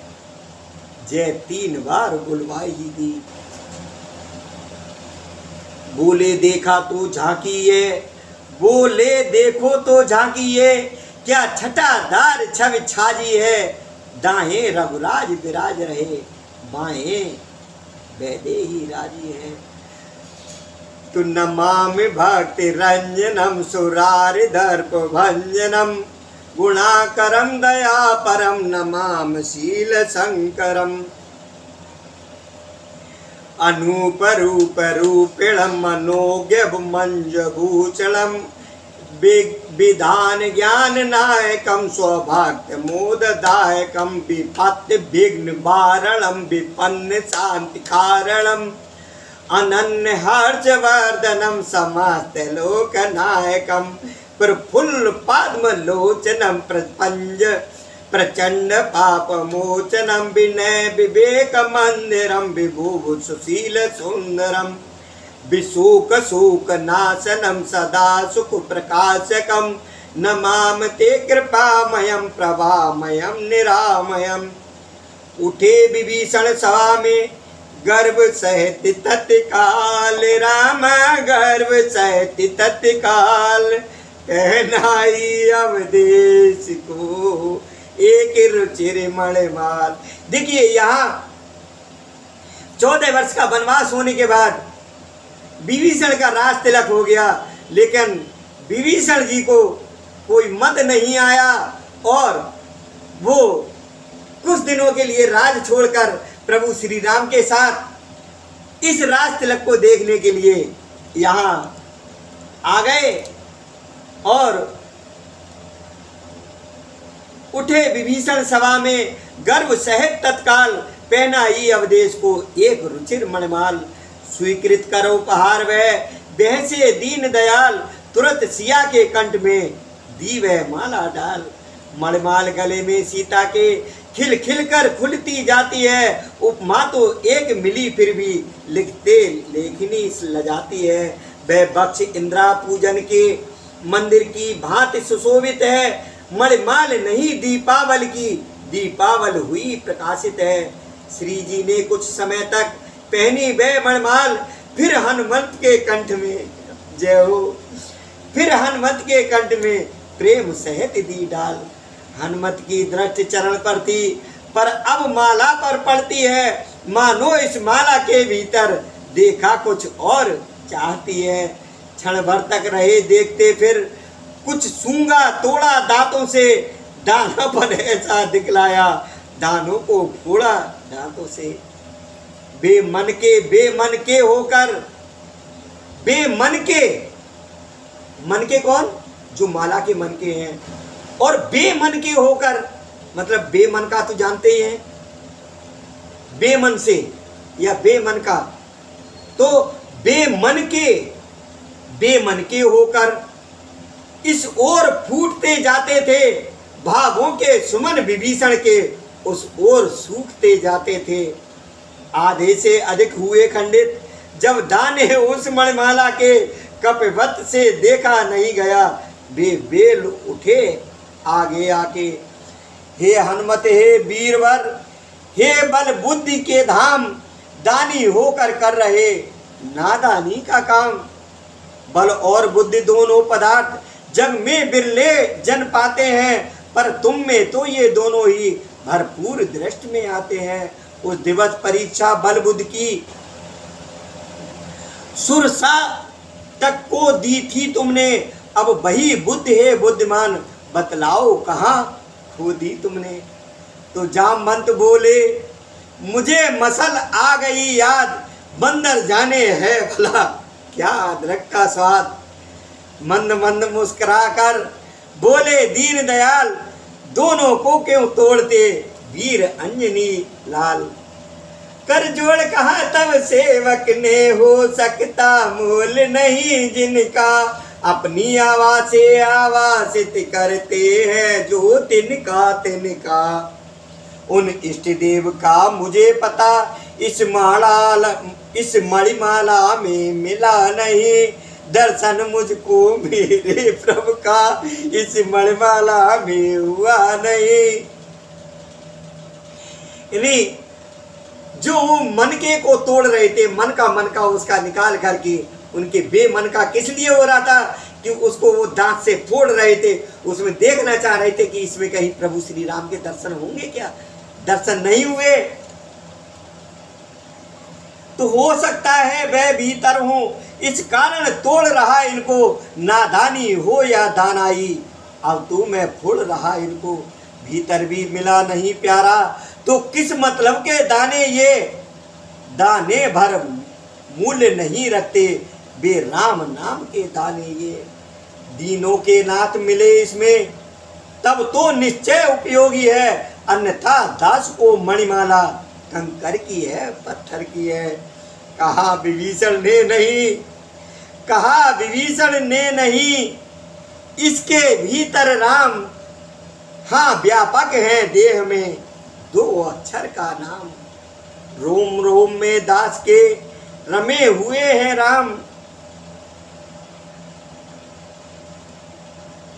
जय 3 बार बुलवाई ही दी। बोले देखा तो झांकिए, बोले देखो तो झांकिए, क्या छटादार छवि छाजी है। दाएं रघुराज विराज रहे, बाएं वैदेही राजी है। तु नमामि भक्ति रंजनम सुरारिदर्प भंजनम, गुणाकरम दया परम नमाम शील शंकरम। अनूप रूप रूपिणम मनोज्ञ मंजभूषणम, विधान ज्ञान नायकम स्वभक्त मोददायकम, विपत्ति विघ्न वारणम विपन्न शांति कारणम, अनन्य हर्षवर्धनम समस्त लोक नायकम, प्रफुल्ल पद्म लोचनम प्रपंच प्रचंड पाप मोचनम, विनय विवेक मंदिरम विभु सुशील सुंदरम, विशोक शोक नाशनम सदा सुख प्रकाशकम, नमाम ते कृपामयम प्रभामयम निरामयम। उठे विभीषण सभा में गर्भ सहित तत्काल, राम गर्भ सहित तत्काल, कहनाई अवदेश को एक रुचिर मणिमाल। देखिए यहाँ 14 वर्ष का वनवास होने के बाद विभीषण का राज तिलक हो गया, लेकिन विभीषण जी को कोई मत नहीं आया और वो कुछ दिनों के लिए राज छोड़कर प्रभु श्री राम के साथ इस राज तिलक को देखने के लिए यहाँ आ गए। और उठे विभीषण सभा में गर्व सहित तत्काल, पहनाई अवदेश को एक रुचिर मणिमाल। स्वीकृत करो उपहार वह से दीन दयाल, तुरंत सिया के कंठ में दी वह माला डाल। मणिमाल गले में सीता के खिल खिल कर खुलती जाती है, उपमा तो एक मिली फिर भी लिखते लेखनी लजाती है। वह बक्ष इंद्रा पूजन के मंदिर की भांति सुशोभित है, मणिमाल नहीं दीपावल की, दीपावल हुई प्रकाशित है। श्री जी ने कुछ समय तक पहनी वह मणिमाल, फिर हनुमत के कंठ में जय हो, फिर हनुमत के कंठ में प्रेम सहित दी डाल। हनुमत की दृष्टि चरण पर थी, पर अब माला पर पड़ती है, मानो इस माला के भीतर देखा कुछ और चाहती है। क्षण भर तक रहे देखते, फिर कुछ सूंगा तोड़ा दांतों से, दाना पर ऐसा दिखलाया, दानों को फोड़ा दांतों से। बेमन के होकर, बेमन के, मन के कौन? जो माला के मन के हैं। और बेमन के होकर मतलब बेमन का तो जानते ही हैं, बेमन से या बेमन का, तो बेमन के होकर इस ओर फूटते जाते थे, भावों के सुमन विभीषण के उस ओर सूखते जाते थे। आधे से अधिक हुए खंडित, जब दाने उस मणिमाला के कपवत से देखा नहीं गया, वे बेल उठे आगे आके। हे हनुमत, हे वीरवर, हे बल बुद्धि के धाम, दानी होकर कर रहे नादानी का काम। बल और बुद्धि दोनों पदार्थ जग में बिरले जन पाते हैं, पर तुम में तो ये दोनों ही भरपूर दृष्टि में आते हैं। उस दिवस परीक्षा बल बुद्धि की सुरसा तक को दी थी तुमने, अब वही बुद्ध है बुद्धिमान, बतलाओ कहाँ खो दी तुमने। तो जामवंत बोले, मुझे मसल आ गई याद, बंदर जाने है भला क्या अदरक का स्वाद। मंद मंद मुस्कुरा कर बोले दीन दयाल, दोनों को क्यों तोड़ते वीर अंजनी लाल। कर जोड़ कहा तब सेवक ने, हो सकता मोल नहीं जिनका, अपनी आवाज से आवासित करते हैं जो तिनका तिनका। उन इष्ट देव का मुझे पता इस मणिमाला में मिला नहीं, दर्शन मुझको मेरे प्रभु का इस मणिमाला में हुआ नहीं। यानी जो मन के को तोड़ रहे थे, मन का उसका निकाल करके उनके बेमन का किस लिए हो रहा था कि उसको वो दांत से फोड़ रहे थे, उसमें देखना चाह रहे थे कि इसमें कहीं प्रभु श्री राम के दर्शन होंगे क्या। दर्शन नहीं हुए तो हो सकता है वह भीतर हो, इस कारण तोड़ रहा इनको, नादानी हो या दानाई। अब तू मैं फोड़ रहा इनको, भीतर भी मिला नहीं प्यारा, तो किस मतलब के दाने ये, दाने भर मूल्य नहीं रखते बे राम नाम के दाने ये। दीनों के नाथ मिले इसमें तब तो निश्चय उपयोगी है, अन्यथा दास को मणिमाला कंकर की है पत्थर की है। कहा विभीषण ने नहीं इसके भीतर राम, हाँ व्यापक है देह में दो अक्षर का नाम। रोम रोम में दास के रमे हुए हैं राम।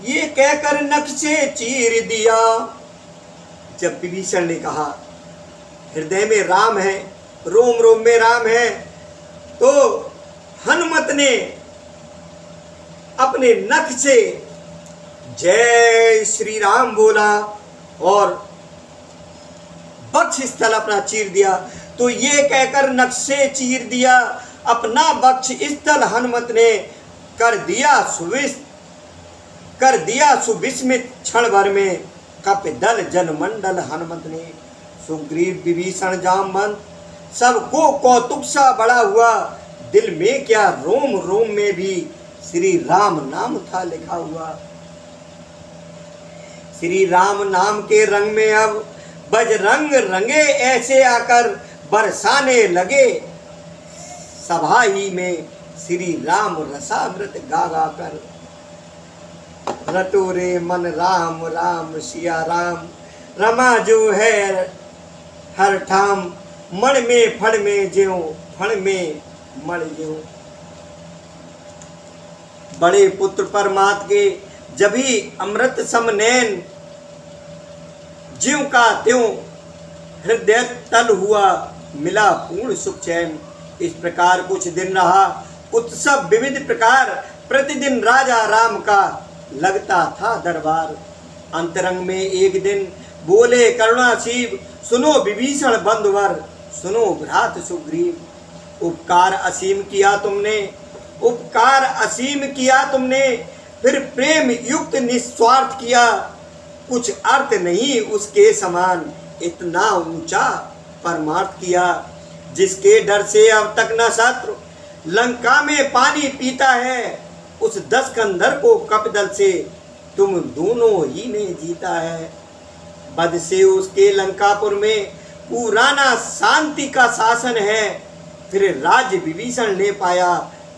ये कहकर नख से चीर दिया। जब विभीषण ने कहा हृदय में राम है, रोम रोम में राम है, तो हनुमत ने अपने नख से जय श्री राम बोला और वक्ष स्थल अपना चीर दिया। तो ये कहकर नख से चीर दिया अपना वक्ष स्थल हनुमत ने कर दिया सुविस्मित क्षण भर में कपिदल जनमंडल हनुमत ने। सुग्रीव विभीषण जामवंत सबको कौतुक सा बड़ा हुआ, दिल में क्या रोम रोम में भी श्री राम नाम था लिखा हुआ। श्री राम नाम के रंग में अब बजरंग रंगे ऐसे आकर बरसाने लगे, सभा ही में श्री राम रसामृत गा गा कर। रटो रे मन राम राम सिया राम, रमा जो है हर ठाम, मण में फण में ज्यों फण में मण ज्यों। बड़े पुत्र परमात्मा के जभी अमृत समनैन, ज्यों का त्यों हृदय तल हुआ मिला पूर्ण सुख चैन। इस प्रकार कुछ दिन रहा उत्सव विविध प्रकार, प्रतिदिन राजा राम का लगता था दरबार। अंतरंग में एक दिन बोले करुणा शिव, सुनो विभीषण बंधुवर, सुनो भ्रात सुग्रीव। उपकार असीम किया तुमने, फिर प्रेम युक्त निस्वार्थ किया, कुछ अर्थ नहीं उसके समान, इतना ऊंचा परमार्थ किया। जिसके डर से अब तक न शत्रु लंका में पानी पीता है, उस 10 कंधर को कपिदल से तुम दोनों ही ने जीता है। बद से उसके लंकापुर में पुराना शांति का शासन है, फिर राज्य विभीषण ने पाया,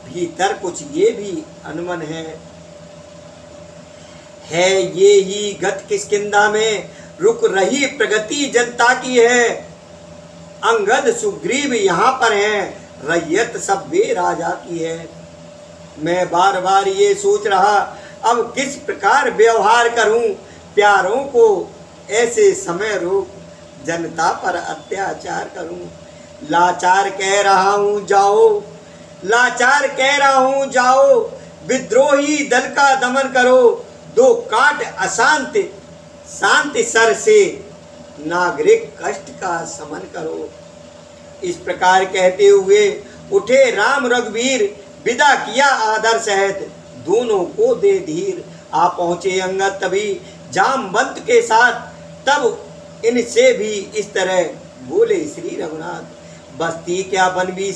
भीतर कुछ ये भी अनुमान है ये ही गत किष्किंधा में रुक रही प्रगति जनता की है। अंगद सुग्रीव यहाँ पर हैं, रैयत सब वे राजा की है। मैं बार बार ये सोच रहा अब किस प्रकार व्यवहार करूं, प्यारों को ऐसे समय रोक जनता पर अत्याचार करूं। लाचार कह रहा हूं जाओ, विद्रोही दल का दमन करो, दो काट अशांत शांति सर से नागरिक कष्ट का समन करो। इस प्रकार कहते हुए उठे राम रघुवीर, विदा किया आदर सहित दोनों को दे धीर। आ पहुंचे अंगद तभी जामवंत के साथ, तब इनसे भी इस तरह बोले श्री रघुनाथ। बस्ती क्या बन भी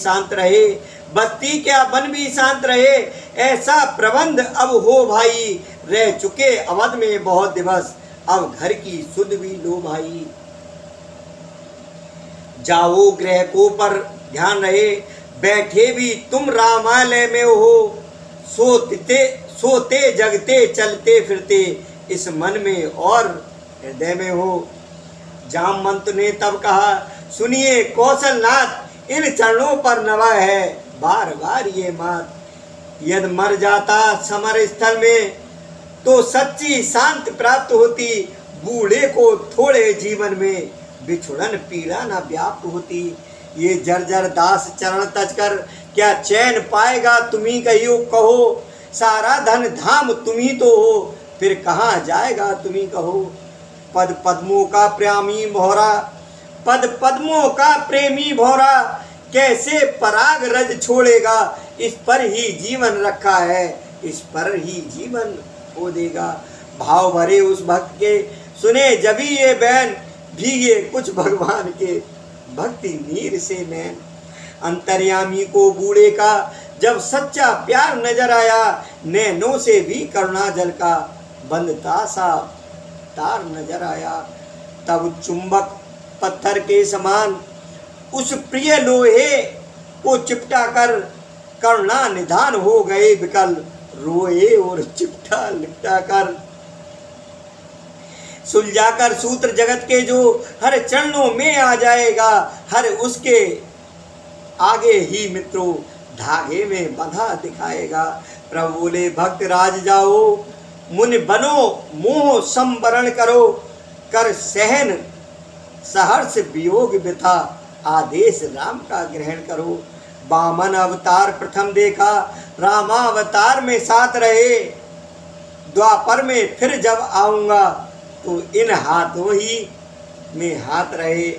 शांत रहे, ऐसा प्रबंध अब हो भाई। रह चुके अवध में बहुत दिवस, अब घर की सुध भी लो भाई। जाओ गृह को पर ध्यान रहे, बैठे भी तुम रामालय में हो। सोते जगते चलते फिरते इस मन में और हृदय में हो। जामवंत ने तब कहा, सुनिए कौशलनाथ, इन चरणों पर नवा है बार बार ये मात। यदि मर जाता समर स्थल में तो सच्ची शांति प्राप्त होती, बूढ़े को थोड़े जीवन में बिछुड़न पीड़ा न व्याप्त होती। ये जर्जर दास चरण तजकर क्या चैन पाएगा तुम्ही कहियो कहो, सारा धन धाम तुम्ही तो हो, फिर कहाँ जाएगा तुम्ही कहो। पद पद्मों का प्रेमी भौरा, पद पद्मों का प्रेमी भौरा, कैसे पराग रज छोड़ेगा, इस पर ही जीवन रखा है, इस पर ही जीवन खो देगा। भाव भरे उस भक्त के सुने जभी ये बैन, भीगे कुछ भगवान के भक्ति नीर से नैन। अंतर्यामी को बूढ़े का जब सच्चा प्यार नजर आया, नैनों से भी करुणा जल का बंधता सा तार नजर आया। तब चुंबक पत्थर के समान उस प्रिय लोहे को चिपटा कर करुणा निधान हो गए विकल, रोए और चिपटा लिपटा कर। सुलझाकर सूत्र जगत के जो हर चरणों में आ जाएगा, हर उसके आगे ही मित्रों धागे में बंधा दिखाएगा। प्रभु बोले, भक्त राज जाओ, मुनि बनो, मोह संवरण करो, कर सहन सहर्ष वियोग व्यथा, आदेश राम का ग्रहण करो। वामन अवतार प्रथम देखा, रामावतार में साथ रहे, द्वापर में फिर जब आऊँगा तो इन हाथों ही में हाथ रहे।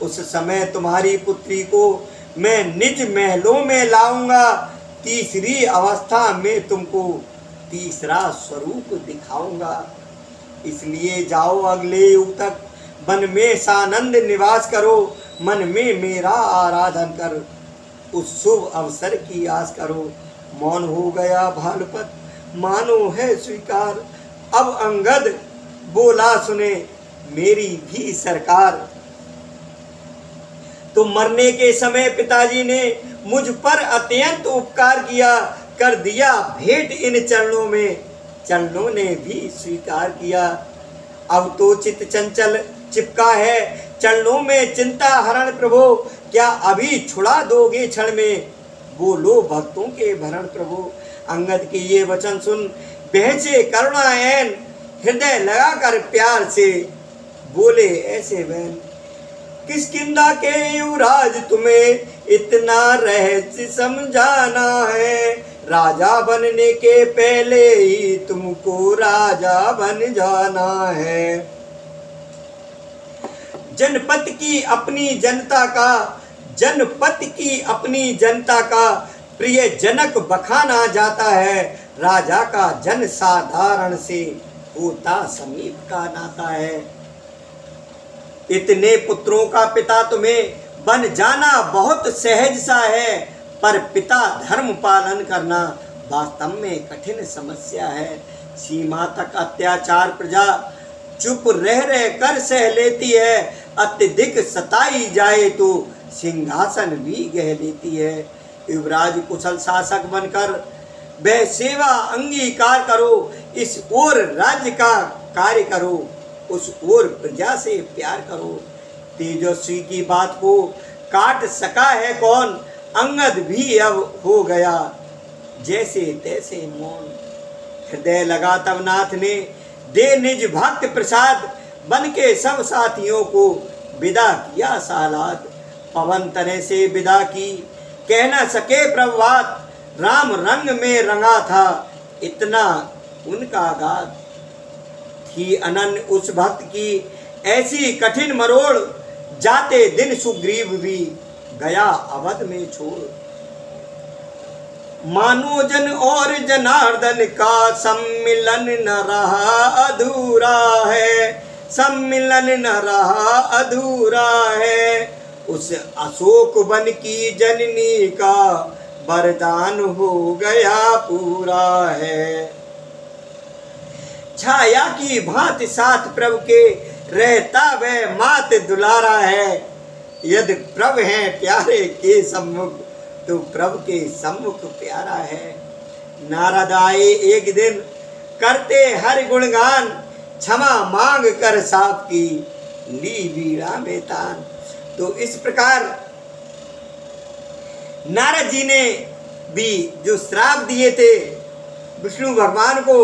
उस समय तुम्हारी पुत्री को मैं निज महलों में लाऊंगा, तीसरी अवस्था में तुमको तीसरा स्वरूप दिखाऊंगा। इसलिए जाओ अगले युग तक वन में सानंद निवास करो, मन में मेरा आराधन कर, उस शुभ अवसर की आस करो। मौन हो गया भालपत, मानो है स्वीकार, अब अंगद बोला सुने मेरी भी सरकार। तो मरने के समय पिताजी ने मुझ पर अत्यंत उपकार किया, कर दिया भेंट इन चरणों में, चरणों ने भी स्वीकार किया। अब तो चित चंचल चिपका है चरणों में चिंता हरण प्रभु, क्या अभी छुड़ा दोगे क्षण में, बोलो भक्तों के भरण प्रभु। अंगद के ये वचन सुन बहसे करुणा ऐन, हृदय लगाकर प्यार से बोले ऐसे बहन। किष्किंधा के युवराज तुम्हें इतना रहस्य समझाना है, राजा बनने के पहले ही तुमको राजा बन जाना है। जनपद की अपनी जनता का, जनपद की अपनी जनता का प्रिय जनक बखाना जाता है, राजा का जन साधारण से होता समीप का नाता है। इतने पुत्रों का पिता तुम्हें बन जाना बहुत सहज सा है, पर पिता धर्म पालन करना वास्तव में कठिन समस्या है। सीमा तक अत्याचार प्रजा चुप रह कर सह लेती है, अत्यधिक सताई जाए तो सिंहासन भी गह लेती है। युवराज कुशल शासक बनकर वह सेवा अंगीकार करो, इस ओर राज्य का कार्य करो, उस ओर प्रजा से प्यार करो। तेजस्वी की बात को काट सका है कौन, अंगद भी अब हो गया जैसे तैसे मौन। हृदय लगा तब नाथ ने दे निज भक्त प्रसाद, बन के सब साथियों को विदा किया सालाद। पवन तने से विदा की कह न सके प्रभात, राम रंग में रंगा था इतना उनका गात। थी अनन्य उस भक्त की ऐसी कठिन मरोड़, जाते दिन सुग्रीव भी गया अवध में छोड़। मानो जन और जनार्दन का सम्मिलन न रहा अधूरा है, सम्मिलन न रहा अधूरा है। उस अशोक वन की जननी का वरदान हो गया पूरा है। छाया की भांति साथ प्रभु के रहता वह मात दुलारा है। यदि प्रभु हैं प्यारे के सम्मुख तो प्रभु के सम्मुख प्यारा है। नारद आए एक दिन, करते हर गुणगान, क्षमा मांग कर साप की ली बीड़ा में तान। तो इस प्रकार नारद जी ने भी जो श्राप दिए थे विष्णु भगवान को,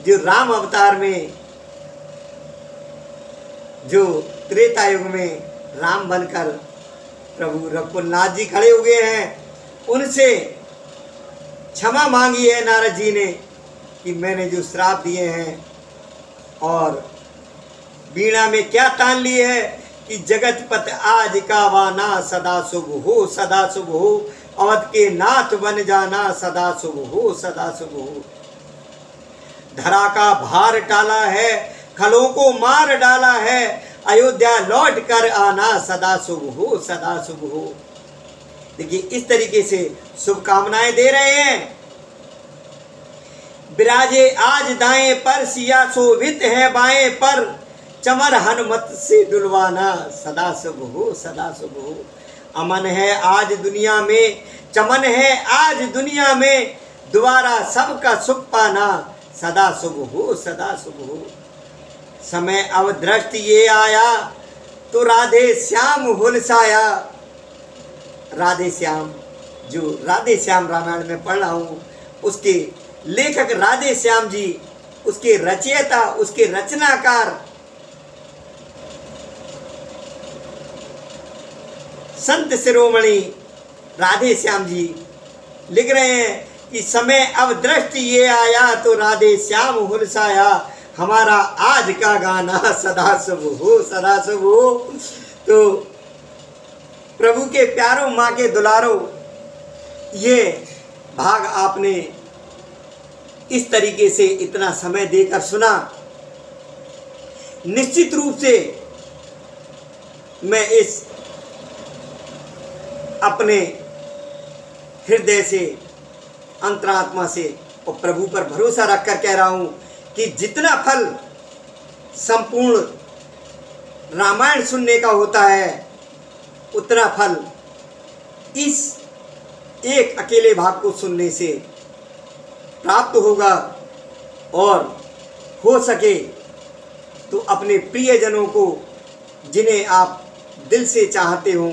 जो राम अवतार में, जो त्रेता युग में राम बनकर प्रभु रघुनाथ जी खड़े हुए हैं, उनसे क्षमा मांगी है नारद जी ने कि मैंने जो श्राप दिए हैं। और वीणा में क्या तान ली है कि जगत पत आज का वाना, सदा शुभ हो सदा शुभ हो, अवध के नाथ बन जाना, सदा शुभ हो सदा शुभ हो। धरा का भार टाला है, खलों को मार डाला है, अयोध्या लौट कर आना, सदा शुभ हो सदा शुभ हो। देखिए इस तरीके से शुभकामनाएं दे रहे हैं। विराजे आज दाएं पर, सिया शोभित है बाएं पर, चमर हनुमत से डुलवाना, सदा शुभ हो सदा शुभ हो। अमन है आज दुनिया में, चमन है आज दुनिया में, दोबारा सबका सुख पाना, सदा शुभ हो सदा शुभ हो। समय अब दृष्टि ये आया, तो राधे श्याम हुलसाया। राधे श्याम, जो राधे श्याम रामायण में पढ़ रहा हूँ, उसके लेखक राधे श्याम जी, उसके रचयिता, उसके रचनाकार संत शिरोमणि राधे श्याम जी लिख रहे हैं कि समय अब दृष्टि ये आया, तो राधे श्याम हुलसाया, हमारा आज का गाना, सदा शुभ हो सदा शुभ हो। तो प्रभु के प्यारों, माँ के दुलारों, ये भाग आपने इस तरीके से इतना समय देकर सुना। निश्चित रूप से मैं इस अपने हृदय से, अंतरात्मा से और प्रभु पर भरोसा रखकर कह रहा हूं कि जितना फल संपूर्ण रामायण सुनने का होता है, उतना फल इस एक अकेले भाग को सुनने से प्राप्त होगा। और हो सके तो अपने प्रियजनों को, जिन्हें आप दिल से चाहते हो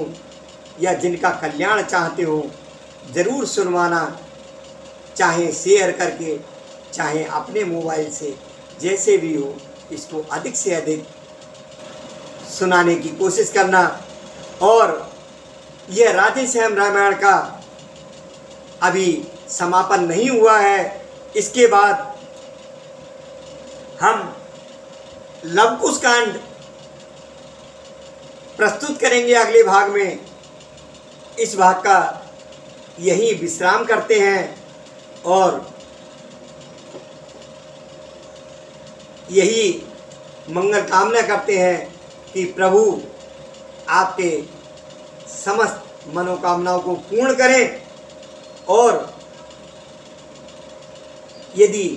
या जिनका कल्याण चाहते हो, ज़रूर सुनवाना, चाहे शेयर करके, चाहे अपने मोबाइल से, जैसे भी हो, इसको अधिक से अधिक सुनाने की कोशिश करना। और यह राधे श्याम रामायण का अभी समापन नहीं हुआ है। इसके बाद हम लवकुश कांड प्रस्तुत करेंगे अगले भाग में। इस भाग का यही विश्राम करते हैं और यही मंगल कामना करते हैं कि प्रभु आपके समस्त मनोकामनाओं को पूर्ण करें। और यदि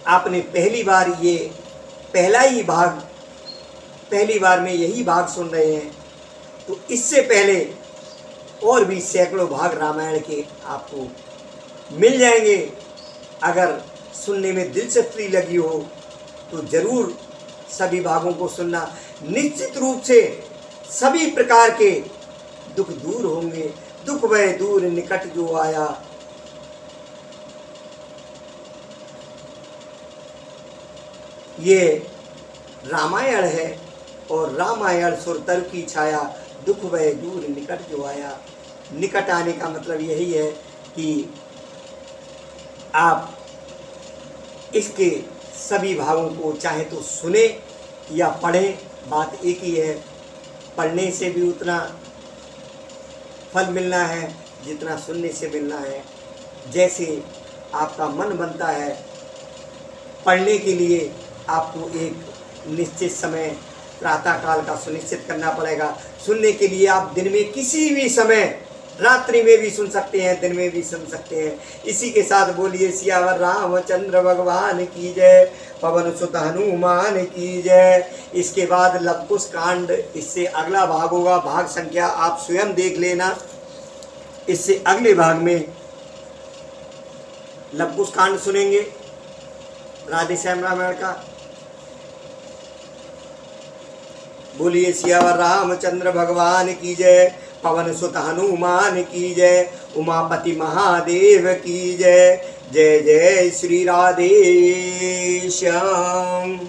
आपने पहली बार ये पहला ही भाग, पहली बार में यही भाग सुन रहे हैं, तो इससे पहले और भी सैकड़ों भाग रामायण के आपको मिल जाएंगे। अगर सुनने में दिलचस्पी लगी हो तो ज़रूर सभी भागों को सुनना। निश्चित रूप से सभी प्रकार के दुख दूर होंगे। दुख वह दूर निकट जो आया, ये रामायण है और रामायण सुरतर की छाया, दुख वह दूर निकट जो आया। निकट आने का मतलब यही है कि आप इसके सभी भागों को चाहे तो सुने या पढ़ें, बात एक ही है। पढ़ने से भी उतना फल मिलना है जितना सुनने से मिलना है। जैसे आपका मन बनता है पढ़ने के लिए, आपको एक निश्चित समय प्रातःकाल का सुनिश्चित करना पड़ेगा। सुनने के लिए आप दिन में किसी भी समय, रात्रि में भी सुन सकते हैं, दिन में भी सुन सकते हैं। इसी के साथ बोलिए सियावर रामचंद्र भगवान की जय, पवन सुत हनुमान की जय। इसके बाद लवकुश कांड, इससे अगला भाग होगा। भाग संख्या आप स्वयं देख लेना। इससे अगले भाग में लवकुश कांड सुनेंगे राधे श्याम रामायण का। बोलिए सियावर रामचंद्र भगवान की जय, पवन सुत हनुमान की जय, उमापति महादेव की जय। जय जय श्री राधे श्याम।